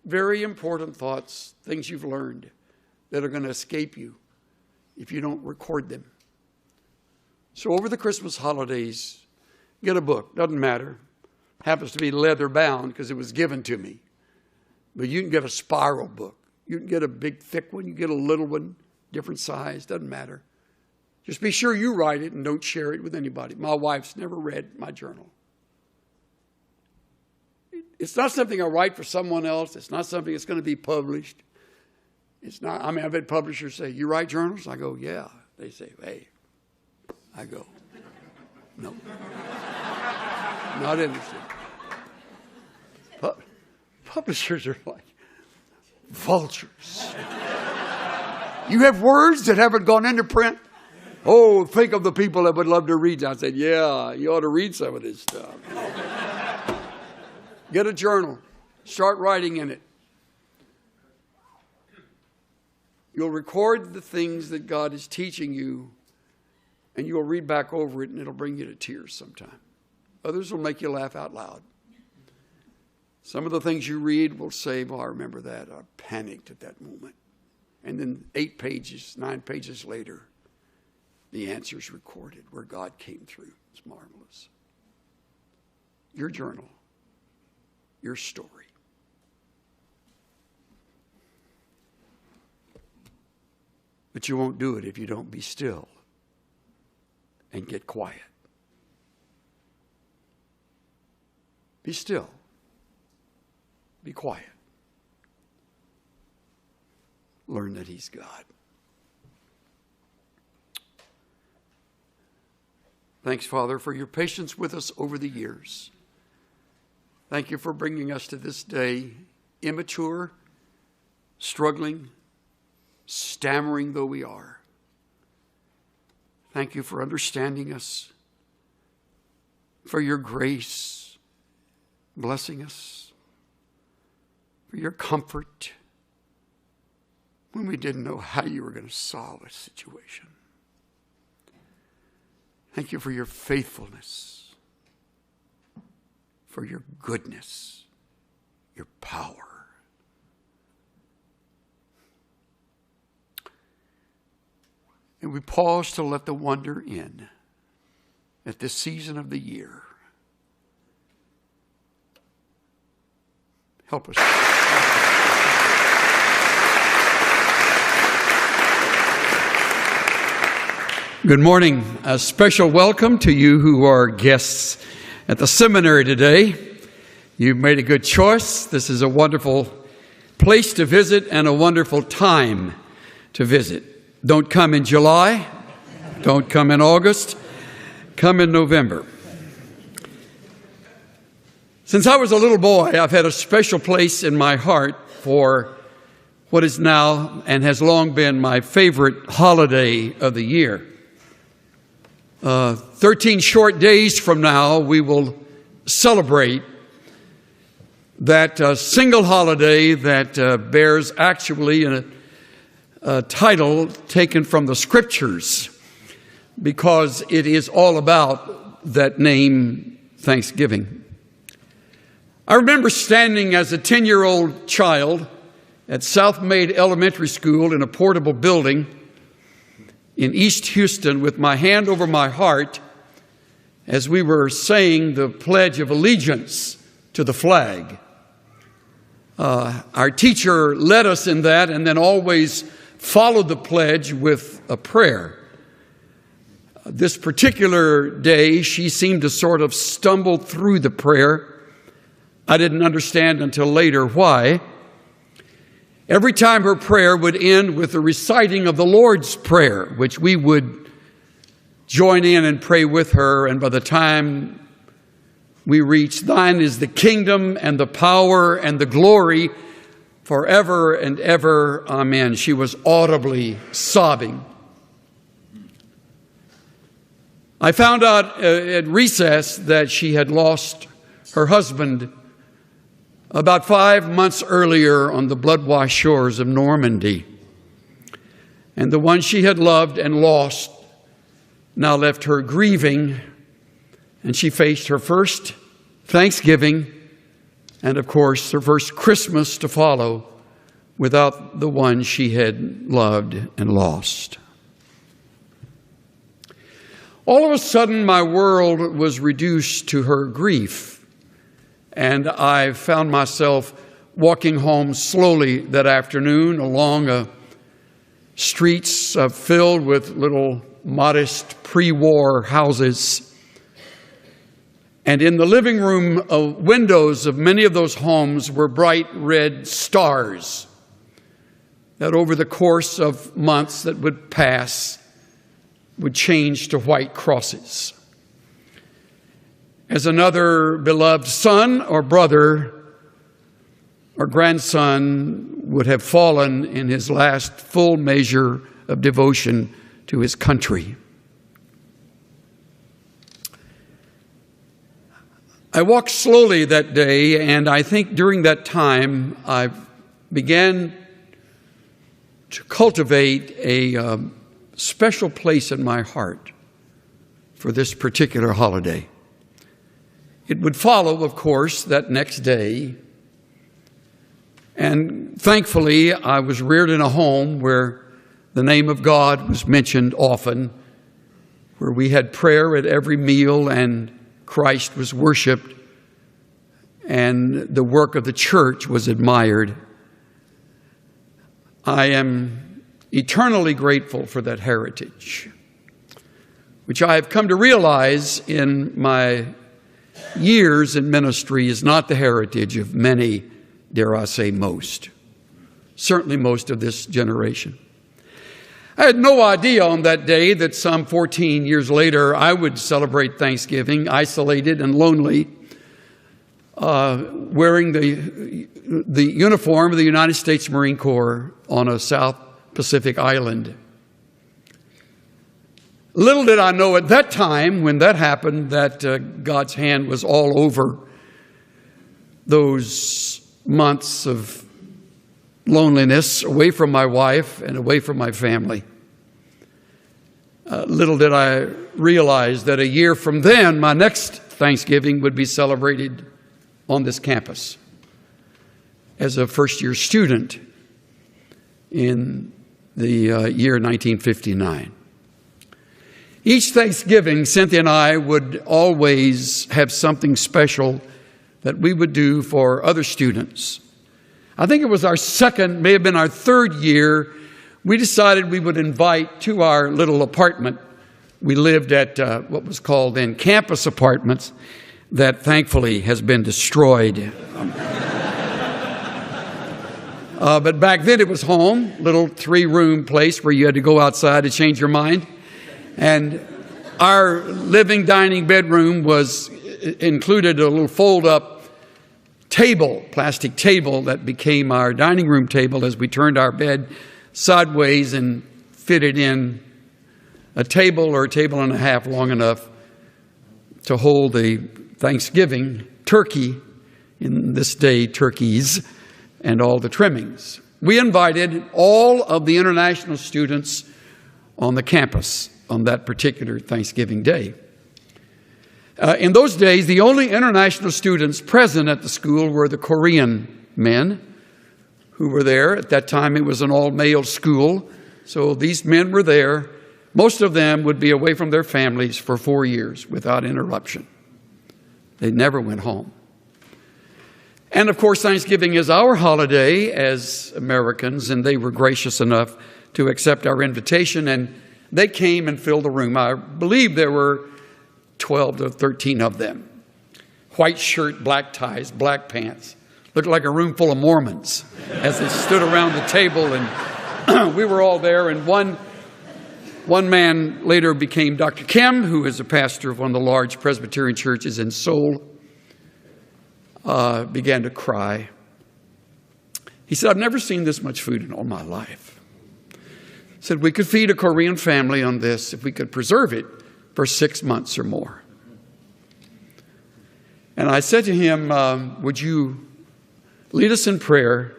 very important thoughts, things you've learned that are going to escape you if you don't record them. So over the Christmas holidays, get a book. Doesn't matter. Happens to be leather bound because it was given to me. But you can get a spiral book. You can get a big, thick one. You can get a little one, different size. Doesn't matter. Just be sure you write it and don't share it with anybody. My wife's never read my journal. It's not something I write for someone else. It's not something that's going to be published. It's not. I mean, I've had publishers say, "You write journals?" I go, "Yeah." They say, "Hey." I go, "No." Not interested. Publishers are like vultures. You have words that haven't gone into print? Oh, think of the people that would love to read. I said, yeah, you ought to read some of this stuff. Get a journal. Start writing in it. You'll record the things that God is teaching you, and you'll read back over it, and it'll bring you to tears sometime. Others will make you laugh out loud. Some of the things you read will say, well, I remember that. I panicked at that moment. And then 8 pages, 9 pages later, the answer's recorded where God came through. It's marvelous. Your journal, your story. But you won't do it if you don't be still and get quiet. Be still. Be quiet. Learn that He's God. Thanks, Father, for your patience with us over the years. Thank you for bringing us to this day, immature, struggling, stammering though we are. Thank you for understanding us, for your grace, blessing us, for your comfort when we didn't know how you were going to solve a situation. Thank you for your faithfulness, for your goodness, your power. And we pause to let the wonder in at this season of the year. Help us. Good morning. A special welcome to you who are guests at the seminary today. You've made a good choice. This is a wonderful place to visit and a wonderful time to visit. Don't come in July. Don't come in August. Come in November. Since I was a little boy, I've had a special place in my heart for what is now and has long been my favorite holiday of the year. 13 short days from now, we will celebrate that single holiday that bears actually a title taken from the Scriptures, because it is all about that name, Thanksgiving. I remember standing as a 10-year-old child at South Maid Elementary School in a portable building in East Houston with my hand over my heart as we were saying the Pledge of Allegiance to the flag. Our teacher led us in that and then always followed the pledge with a prayer. This particular day, she seemed to sort of stumble through the prayer I didn't understand until later why. Every time her prayer would end with the reciting of the Lord's Prayer, which we would join in and pray with her, and by the time we reached, "Thine is the kingdom and the power and the glory forever and ever, amen," she was audibly sobbing. I found out at recess that she had lost her husband about 5 months earlier on the blood-washed shores of Normandy. And the one she had loved and lost now left her grieving, and she faced her first Thanksgiving and, of course, her first Christmas to follow without the one she had loved and lost. All of a sudden, my world was reduced to her grief, and I found myself walking home slowly that afternoon along streets filled with little modest pre-war houses. And in the living room windows of many of those homes were bright red stars that over the course of months that would pass would change to white crosses. As another beloved son or brother or grandson would have fallen in his last full measure of devotion to his country. I walked slowly that day, and I think during that time I began to cultivate a special place in my heart for this particular holiday. It would follow, of course, that next day. And thankfully, I was reared in a home where the name of God was mentioned often, where we had prayer at every meal and Christ was worshiped and the work of the church was admired. I am eternally grateful for that heritage, which I have come to realize in my years in ministry is not the heritage of many, dare I say most, certainly most of this generation. I had no idea on that day that some 14 years later I would celebrate Thanksgiving isolated and lonely, wearing the uniform of the United States Marine Corps on a South Pacific island. Little did I know at that time, when that happened, that God's hand was all over those months of loneliness, away from my wife and away from my family. Little did I realize that a year from then, my next Thanksgiving would be celebrated on this campus as a first-year student in the year 1959. Each Thanksgiving, Cynthia and I would always have something special that we would do for other students. I think it was our second, may have been our third year, we decided we would invite to our little apartment. We lived at what was called then campus apartments that thankfully has been destroyed. But back then it was home, little 3-room place where you had to go outside to change your mind. And our living, dining, bedroom was included a little fold-up table, plastic table that became our dining room table as we turned our bed sideways and fitted in a table or a table and a half long enough to hold the Thanksgiving turkey, in this day turkeys, and all the trimmings. We invited all of the international students on the campus on that particular Thanksgiving day. In those days, the only international students present at the school were the Korean men who were there. At that time, it was an all-male school, so these men were there. Most of them would be away from their families for 4 years without interruption. They never went home. And of course, Thanksgiving is our holiday as Americans, and they were gracious enough to accept our invitation, and they came and filled the room. I believe there were 12 to 13 of them. white shirt, black ties, black pants. Looked like a room full of Mormons as they stood around the table, and we were all there. And one man later became Dr. Kim, who is a pastor of one of the large Presbyterian churches in Seoul, began to cry. He said, "I've never seen this much food in all my life." He said, "We could feed a Korean family on this if we could preserve it for 6 months or more." And I said to him, "Would you lead us in prayer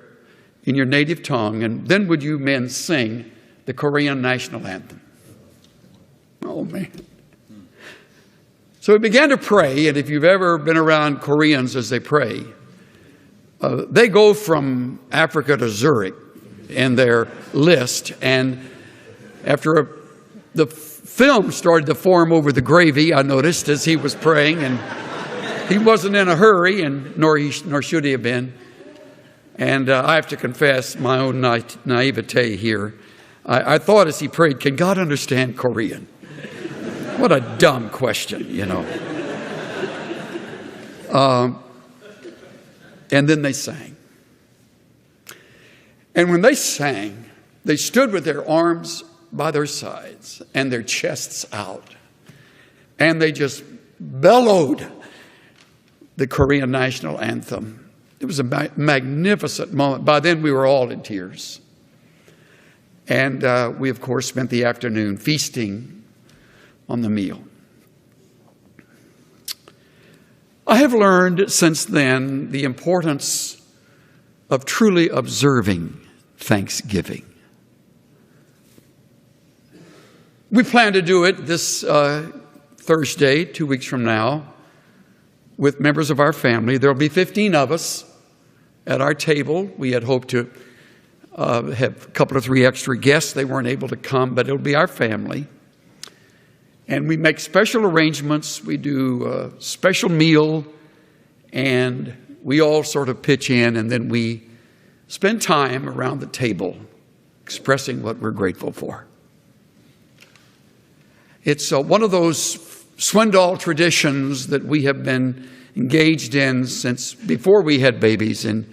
in your native tongue, and then would you men sing the Korean national anthem?" Oh, man. So we began to pray, and if you've ever been around Koreans as they pray, they go from Africa to Zurich in their list. And after the film started to form over the gravy, I noticed, as he was praying, and he wasn't in a hurry, and nor should he have been. And I have to confess my own naivete here. I thought as he prayed, can God understand Korean? What a dumb question, you know. And then they sang. And when they sang, they stood with their arms by their sides and their chests out. And they just bellowed the Korean national anthem. It was a magnificent moment. By then, we were all in tears. And we, of course, spent the afternoon feasting on the meal. I have learned since then the importance of truly observing Thanksgiving. We plan to do it this Thursday, 2 weeks from now, with members of our family. There will be 15 of us at our table. We had hoped to have a couple or three extra guests. They weren't able to come, but it'll be our family. And we make special arrangements. We do a special meal, and we all sort of pitch in, and then we spend time around the table expressing what we're grateful for. It's one of those Swindoll traditions that we have been engaged in since before we had babies, and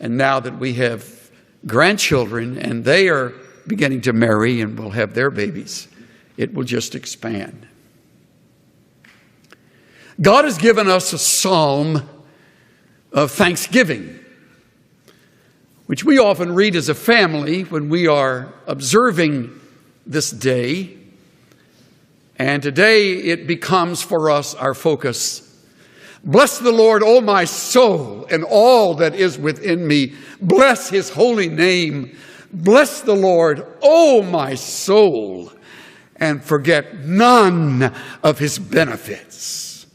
now that we have grandchildren and they are beginning to marry and will have their babies, it will just expand. God has given us a psalm of thanksgiving, which we often read as a family when we are observing this day. And today it becomes for us our focus. Bless the Lord, O my soul, and all that is within me. Bless his holy name. Bless the Lord, O my soul, and forget none of his benefits.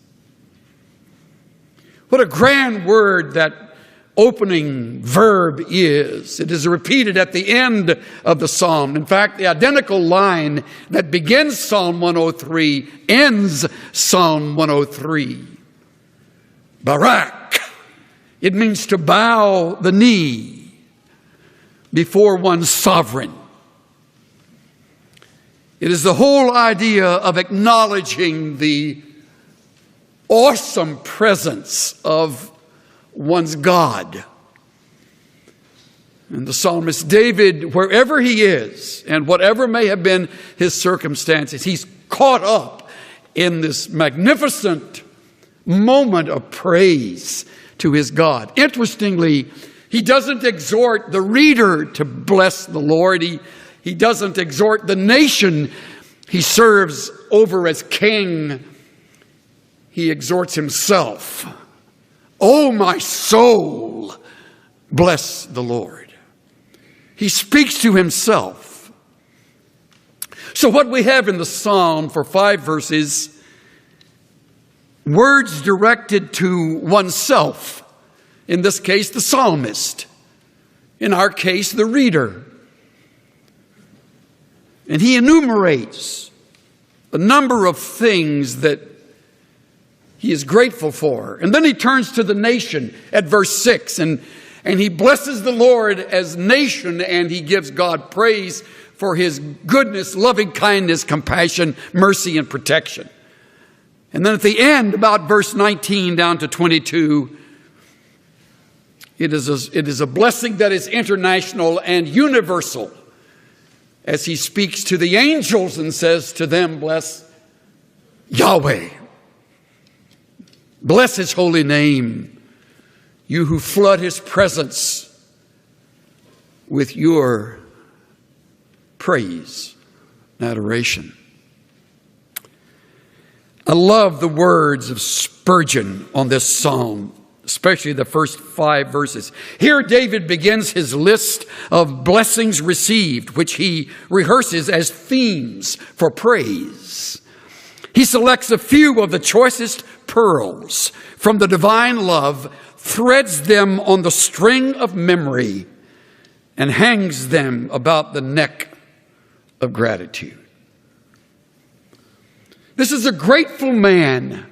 What a grand word that opening verb is. It is repeated at the end of the psalm. In fact, the identical line that begins Psalm 103 ends Psalm 103. Barak. It means to bow the knee before one's sovereign. It is the whole idea of acknowledging the awesome presence of one's God. And the psalmist David, wherever he is and whatever may have been his circumstances, he's caught up in this magnificent moment of praise to his God. Interestingly, he doesn't exhort the reader to bless the Lord. He doesn't exhort the nation he serves over as king. He exhorts himself. Oh, my soul, bless the Lord. He speaks to himself. So what we have in the psalm for 5 verses, words directed to oneself. In this case, the psalmist. In our case, the reader. And he enumerates a number of things that he is grateful for. And then he turns to the nation at verse 6, and he blesses the Lord as nation, and he gives God praise for his goodness, loving kindness, compassion, mercy, and protection. And then at the end, about verse 19 down to 22, it is a blessing that is international and universal, as he speaks to the angels and says to them, bless Yahweh. Bless his holy name, you who flood his presence with your praise and adoration. I love the words of Spurgeon on this psalm, especially the first 5 verses. Here David begins his list of blessings received, which he rehearses as themes for praise. He selects a few of the choicest pearls from the divine love, threads them on the string of memory, and hangs them about the neck of gratitude. This is a grateful man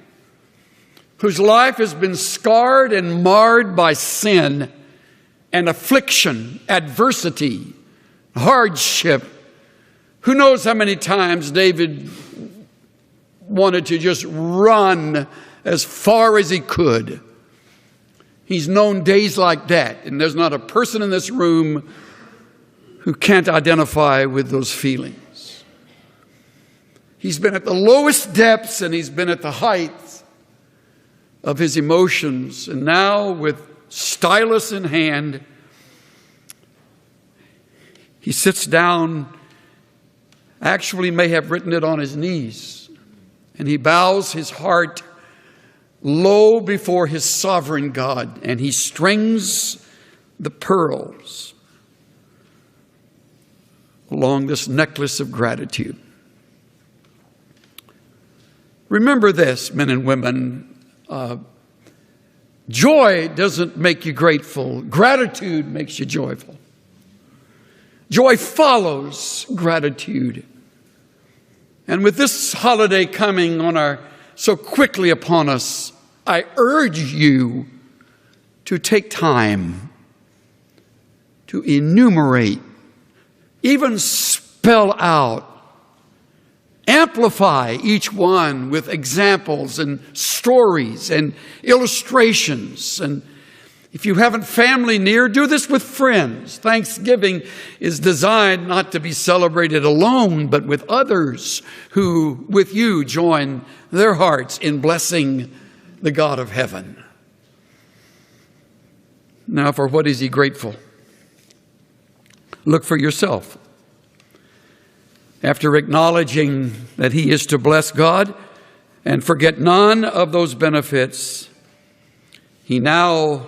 whose life has been scarred and marred by sin and affliction, adversity, hardship. Who knows how many times David wanted to just run as far as he could. He's known days like that, and there's not a person in this room who can't identify with those feelings. He's been at the lowest depths and he's been at the heights of his emotions. And now, with stylus in hand, he sits down, actually may have written it on his knees, and he bows his heart low before his sovereign God, and he strings the pearls along this necklace of gratitude. Remember this, men and women, joy doesn't make you grateful. Gratitude makes you joyful. Joy follows gratitude. And with this holiday coming so quickly upon us, I urge you to take time to enumerate, even spell out, amplify each one with examples and stories and illustrations. And if you haven't family near, do this with friends. Thanksgiving is designed not to be celebrated alone, but with others who, with you, join their hearts in blessing the God of heaven. Now, for what is he grateful? Look for yourself. After acknowledging that he is to bless God and forget none of those benefits, he now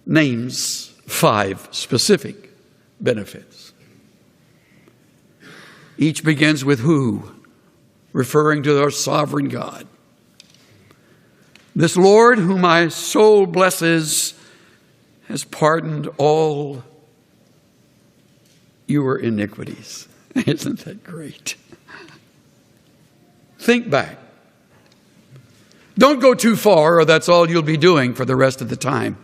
names 5 specific benefits. Each begins with who, referring to our sovereign God. This Lord, whom my soul blesses, has pardoned all your iniquities. Isn't that great? Think back. Don't go too far, or that's all you'll be doing for the rest of the time.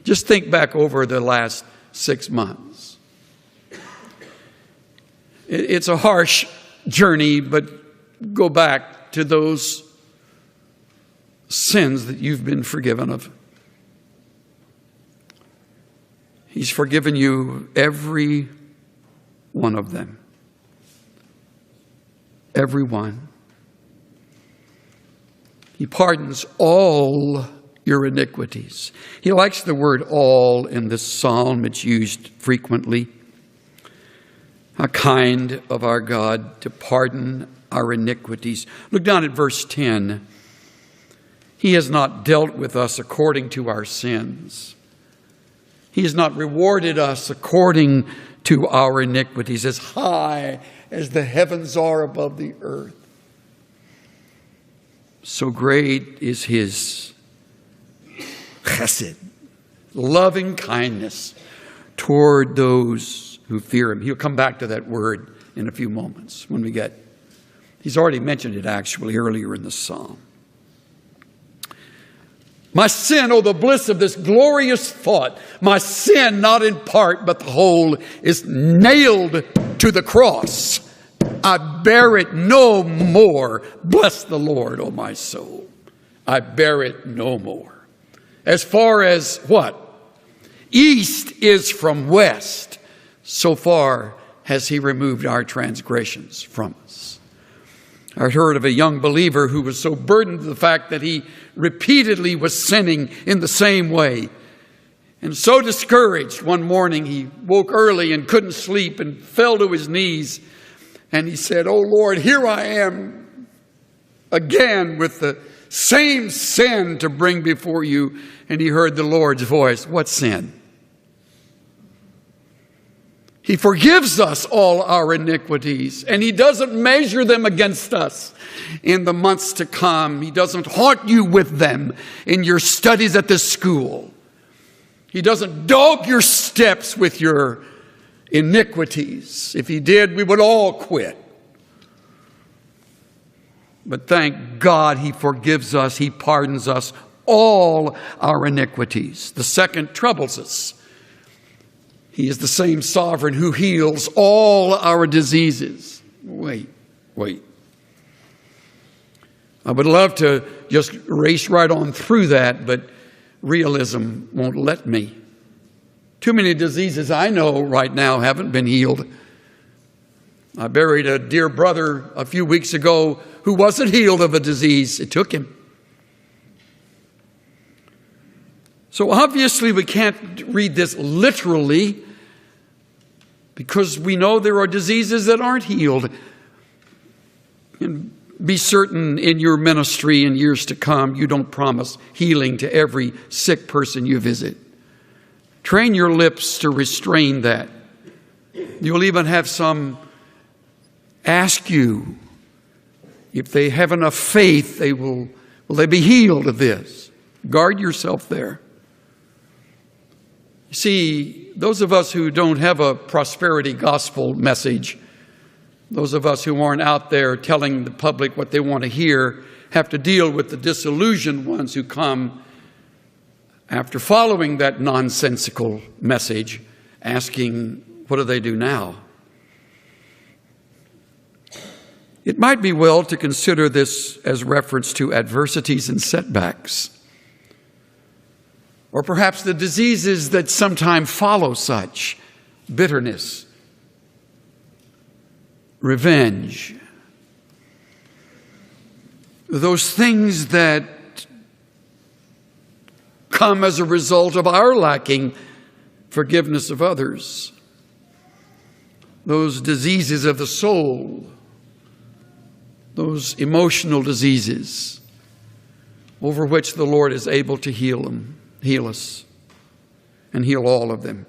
Just think back over the last 6 months. It's a harsh journey, but go back to those sins that you've been forgiven of. He's forgiven you every one of them. Every one. He pardons all your iniquities. He likes the word all in this psalm. It's used frequently. How kind of our God to pardon our iniquities. Look down at verse 10. He has not dealt with us according to our sins. He has not rewarded us according to our iniquities, as high as the heavens are above the earth. So great is his chesed, loving kindness toward those who fear him. He'll come back to that word in a few moments when we get. He's already mentioned it actually earlier in the psalm. My sin, oh, the bliss of this glorious thought. My sin, not in part, but the whole, is nailed to the cross. I bear it no more. Bless the Lord, O my soul. I bear it no more. As far as what? East is from west, so far has he removed our transgressions from us. I heard of a young believer who was so burdened with the fact that he repeatedly was sinning in the same way. And so discouraged, one morning he woke early and couldn't sleep and fell to his knees. And he said, "Oh Lord, here I am again with the same sin to bring before you." And he heard the Lord's voice. What sin? He forgives us all our iniquities, and he doesn't measure them against us in the months to come. He doesn't haunt you with them in your studies at the school. He doesn't dog your steps with your iniquities. If he did, we would all quit. But thank God he forgives us, he pardons us all our iniquities. The second troubles us. He is the same sovereign who heals all our diseases. Wait. I would love to just race right on through that, but realism won't let me. Too many diseases I know right now haven't been healed. I buried a dear brother a few weeks ago who wasn't healed of a disease. It took him. So obviously we can't read this literally because we know there are diseases that aren't healed. And be certain in your ministry in years to come, you don't promise healing to every sick person you visit. Train your lips to restrain that. You'll even have some ask you if they have enough faith, will they be healed of this? Guard yourself there. You see, those of us who don't have a prosperity gospel message, those of us who aren't out there telling the public what they want to hear, have to deal with the disillusioned ones who come after following that nonsensical message, asking, what do they do now? It might be well to consider this as reference to adversities and setbacks, or perhaps the diseases that sometimes follow such: bitterness, revenge, those things that come as a result of our lacking forgiveness of others, those diseases of the soul, those emotional diseases over which the Lord is able to heal us, and heal all of them.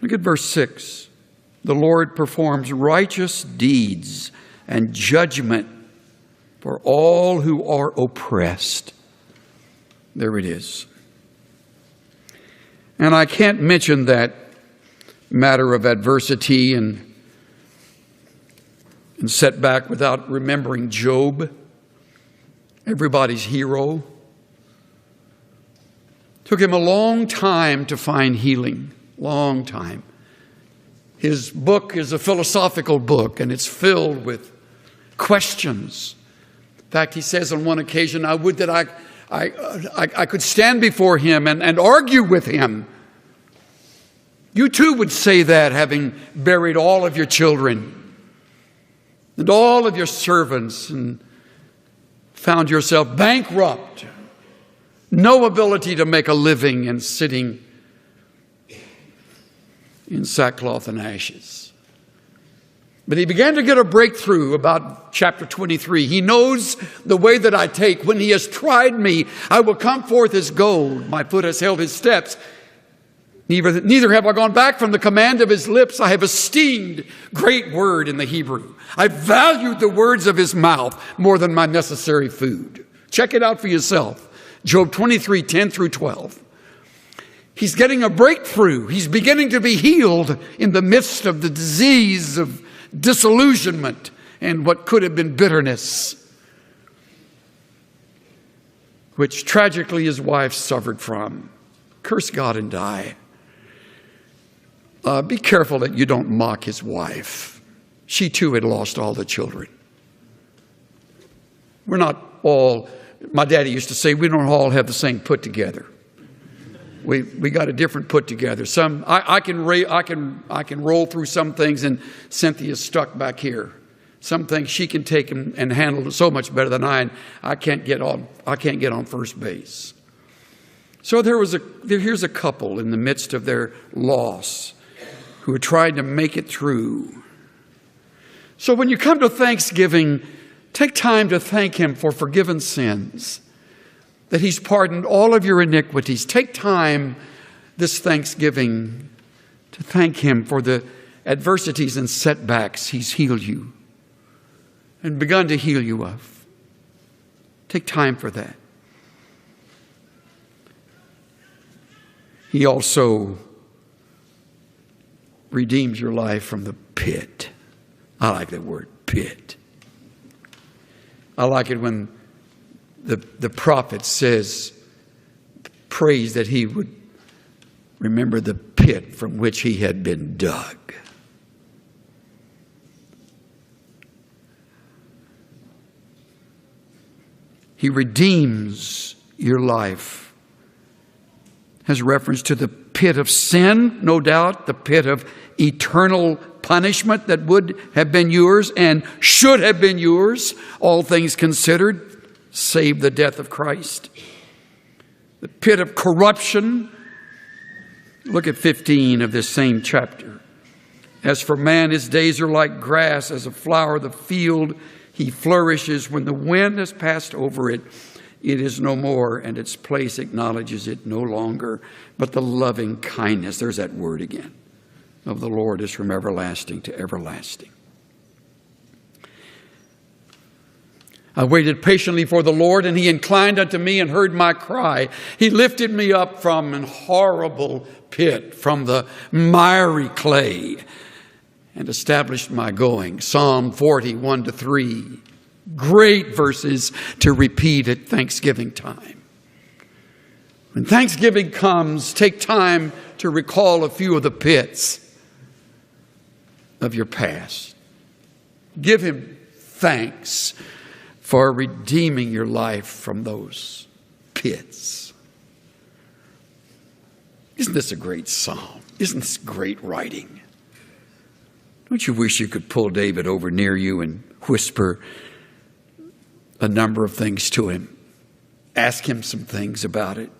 Look at verse 6. The Lord performs righteous deeds and judgment for all who are oppressed. There it is. And I can't mention that matter of adversity and setback without remembering Job, everybody's hero. Took him a long time to find healing, long time. His book is a philosophical book, and it's filled with questions. In fact, he says on one occasion, I would that I could stand before him and argue with him. You too would say that, having buried all of your children and all of your servants and found yourself bankrupt, no ability to make a living, and sitting in sackcloth and ashes. But he began to get a breakthrough about chapter 23. He knows the way that I take. When he has tried me, I will come forth as gold. My foot has held his steps. Neither have I gone back from the command of his lips. I have esteemed great word in the Hebrew. I valued the words of his mouth more than my necessary food. Check it out for yourself. Job 23, 10 through 12. He's getting a breakthrough. He's beginning to be healed in the midst of the disease of disillusionment and what could have been bitterness, which tragically his wife suffered from. Curse God and die. Be careful that you don't mock his wife. she too had lost all the children. We're not all, my daddy used to say, we don't all have the same put together. We got a different put together. Some I can roll through some things, and Cynthia's stuck back here. Some things she can take and handle so much better than I, and I can't get on first base. So here's a couple in the midst of their loss who are trying to make it through. So when you come to Thanksgiving, take time to thank Him for forgiven sins, that He's pardoned all of your iniquities. Take time this Thanksgiving to thank Him for the adversities and setbacks He's healed you and begun to heal you of. Take time for that. He also redeems your life from the pit. I like that word, pit. I like it when the prophet prays that he would remember the pit from which he had been dug. He redeems your life. Has reference to the pit of sin, no doubt, the pit of eternal punishment that would have been yours and should have been yours, all things considered, save the death of Christ. The pit of corruption. Look at 15 of this same chapter. As for man, his days are like grass, as a flower of the field. He flourishes when the wind has passed over it. It is no more, and its place acknowledges it no longer. But the loving kindness, there's that word again, of the Lord is from everlasting to everlasting. I waited patiently for the Lord, and He inclined unto me and heard my cry. He lifted me up from an horrible pit, from the miry clay, and established my going. Psalm 40:1-3. Great verses to repeat at Thanksgiving time. When Thanksgiving comes, take time to recall a few of the pits of your past. Give Him thanks for redeeming your life from those pits. Isn't this a great psalm? Isn't this great writing? Don't you wish you could pull David over near you and whisper a number of things to him? Ask him some things about it.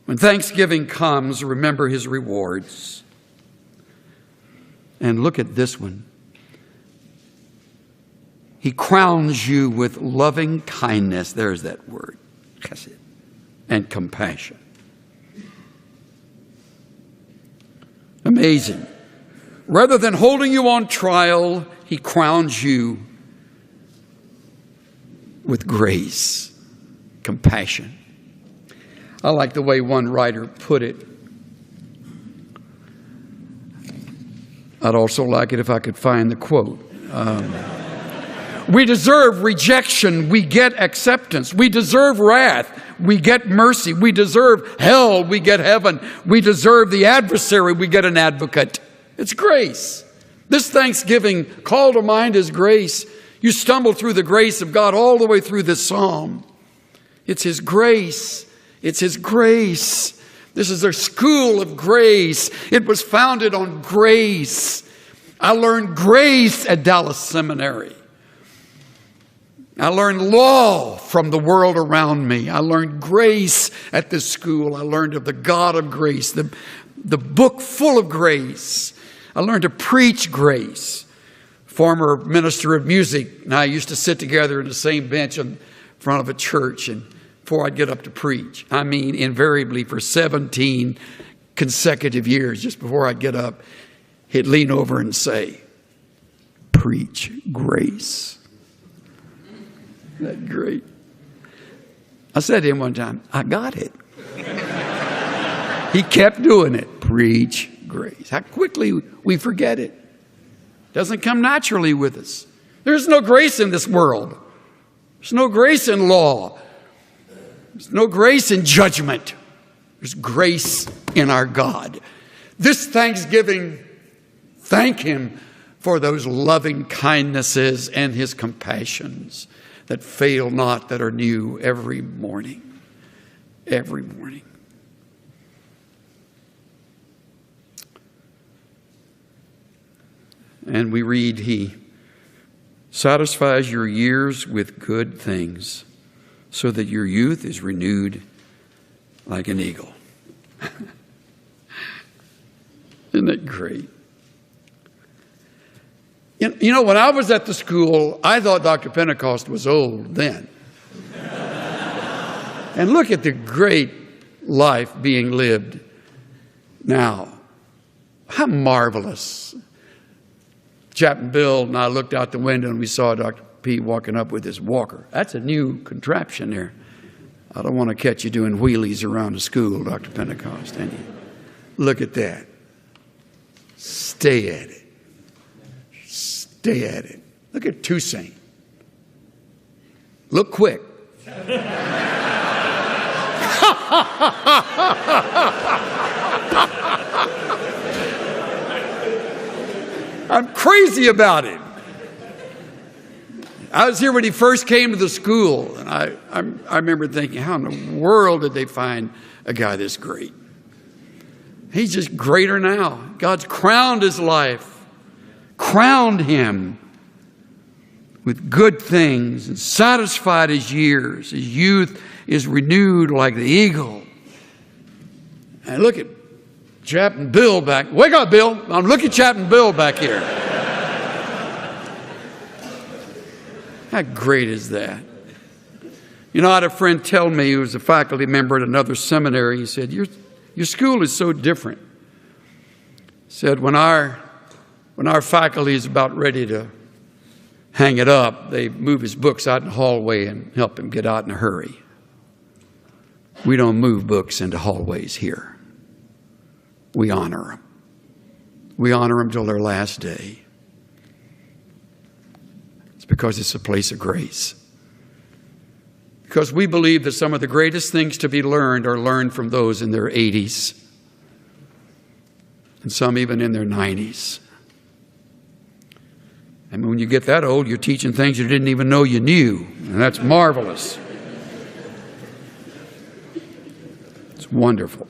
When Thanksgiving comes, remember His rewards. And look at this one. He crowns you with loving kindness. There's that word. Chesed. And compassion. Amazing. Rather than holding you on trial, He crowns you with grace, compassion. I like the way one writer put it. I'd also like it if I could find the quote. We deserve rejection, we get acceptance. We deserve wrath, we get mercy. We deserve hell, we get heaven. We deserve the adversary, we get an advocate. It's grace. This Thanksgiving, call to mind His grace. You stumble through the grace of God all the way through this psalm. It's His grace. It's His grace. This is a school of grace. It was founded on grace. I learned grace at Dallas Seminary. I learned law from the world around me. I learned grace at this school. I learned of the God of grace, the book full of grace. I learned to preach grace. Former minister of music and I used to sit together in the same bench in front of a church, and before I'd get up to preach, I mean invariably for 17 consecutive years, just before I'd get up, he'd lean over and say, "Preach grace." Isn't that great? I said to him one time, "I got it." He kept doing it. Preach grace. How quickly we forget it. Doesn't come naturally with us. There's no grace in this world. There's no grace in law. There's no grace in judgment. There's grace in our God. This Thanksgiving, thank Him for those loving kindnesses and His compassions that fail not, that are new every morning. Every morning. And we read, He satisfies your years with good things, so that your youth is renewed like an eagle. Isn't that great? You know, when I was at the school, I thought Dr. Pentecost was old then. And look at the great life being lived now. How marvelous. Chaplain Bill and I looked out the window and we saw Dr. P walking up with his walker. That's a new contraption there. I don't want to catch you doing wheelies around the school, Dr. Pentecost. And look at that. Stay at it. Stay at it. Look at Toussaint. Look quick. I'm crazy about it. I was here when he first came to the school, and I remember thinking, how in the world did they find a guy this great? He's just greater now. God's crowned his life, crowned him with good things, and satisfied his years. His youth is renewed like the eagle. And look at Chaplain Bill back. Wake up, Bill. I'm looking at Chaplain Bill back here. How great is that? You know, I had a friend tell me, who was a faculty member at another seminary, he said, your school is so different. He said, when our faculty is about ready to hang it up, they move his books out in the hallway and help him get out in a hurry. We don't move books into hallways here. We honor them. We honor them till their last day. It's because it's a place of grace. Because we believe that some of the greatest things to be learned are learned from those in their 80s. And some even in their 90s. And when you get that old, you're teaching things you didn't even know you knew. And that's marvelous. It's wonderful.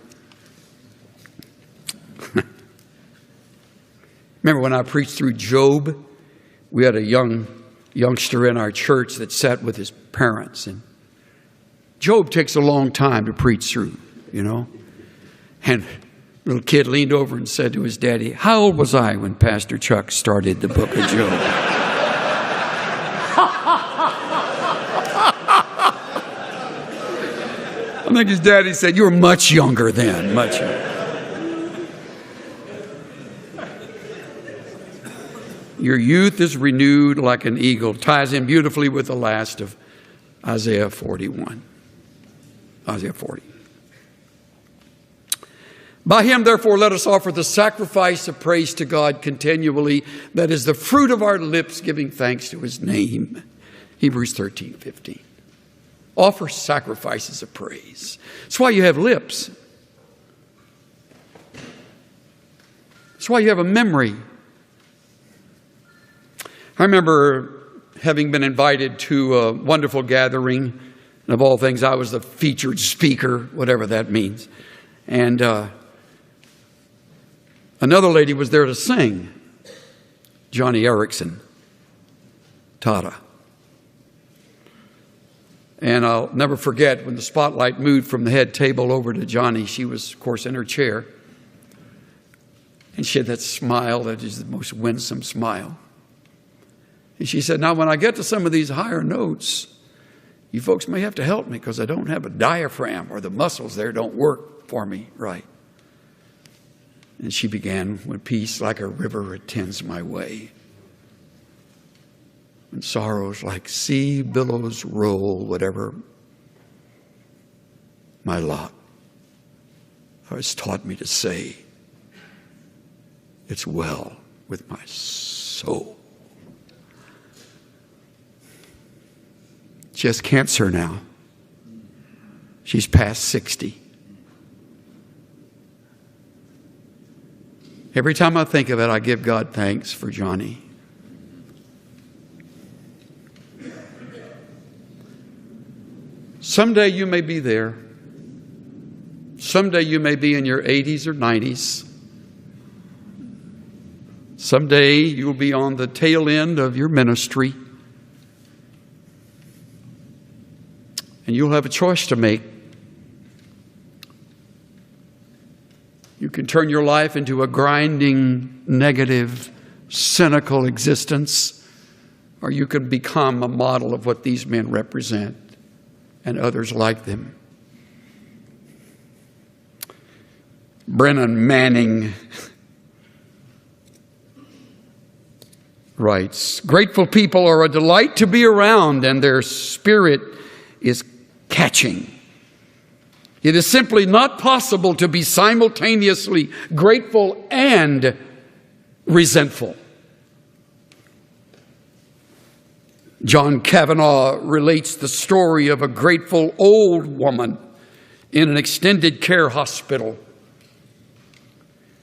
Remember when I preached through Job, we had a youngster in our church that sat with his parents. And Job takes a long time to preach through, you know. And the little kid leaned over and said to his daddy, "How old was I when Pastor Chuck started the book of Job?" I think his daddy said, "You were much younger then, much younger." Your youth is renewed like an eagle. Ties in beautifully with the last of Isaiah 41. Isaiah 40. By him, therefore, let us offer the sacrifice of praise to God continually. That is the fruit of our lips, giving thanks to his name. Hebrews 13:15. Offer sacrifices of praise. That's why you have lips. That's why you have a memory. I remember having been invited to a wonderful gathering. And of all things, I was the featured speaker, whatever that means. And another lady was there to sing, Johnny Erickson, Tata. And I'll never forget when the spotlight moved from the head table over to Johnny. She was, of course, in her chair. And she had that smile that is the most winsome smile. And she said, "Now, when I get to some of these higher notes, you folks may have to help me because I don't have a diaphragm, or the muscles there don't work for me right." And she began, "When peace like a river attends my way, when sorrows like sea billows roll, whatever my lot has taught me to say, it's well with my soul." She has cancer now. She's past 60. Every time I think of it, I give God thanks for Johnny. Someday you may be there. Someday you may be in your 80s or 90s. Someday you'll be on the tail end of your ministry. And you'll have a choice to make. You can turn your life into a grinding, negative, cynical existence, or you can become a model of what these men represent and others like them. Brennan Manning writes, "Grateful people are a delight to be around, and their spirit is catching. It is simply not possible to be simultaneously grateful and resentful." John Kavanaugh relates the story of a grateful old woman in an extended care hospital.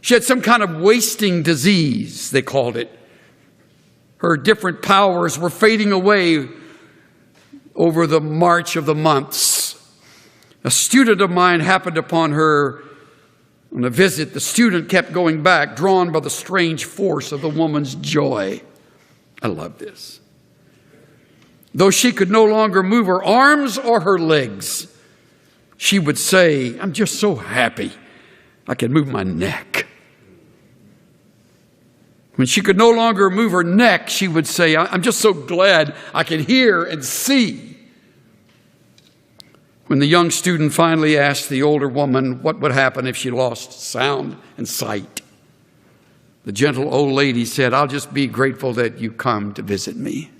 She had some kind of wasting disease, they called it. Her different powers were fading away over the march of the months. A student of mine happened upon her on a visit. The student kept going back, drawn by the strange force of the woman's joy. I love this. Though she could no longer move her arms or her legs, she would say, "I'm just so happy I can move my neck." When she could no longer move her neck, she would say, "I'm just so glad I can hear and see." When the young student finally asked the older woman what would happen if she lost sound and sight, the gentle old lady said, "I'll just be grateful that you come to visit me."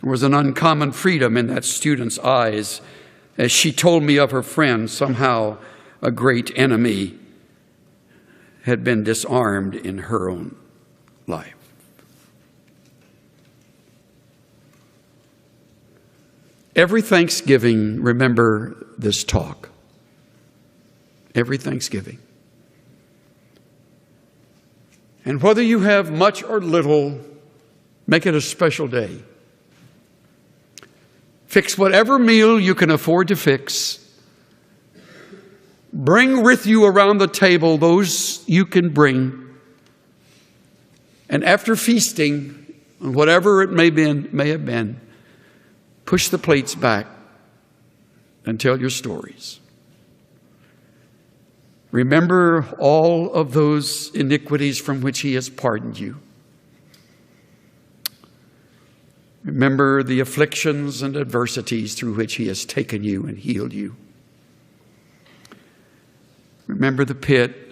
There was an uncommon freedom in that student's eyes as she told me of her friend. Somehow a great enemy had been disarmed in her own life. Every Thanksgiving, remember this talk. Every Thanksgiving. And whether you have much or little, make it a special day. Fix whatever meal you can afford to fix. Bring with you around the table those you can bring. And after feasting, whatever it may have been, push the plates back and tell your stories. Remember all of those iniquities from which He has pardoned you. Remember the afflictions and adversities through which He has taken you and healed you. Remember the pit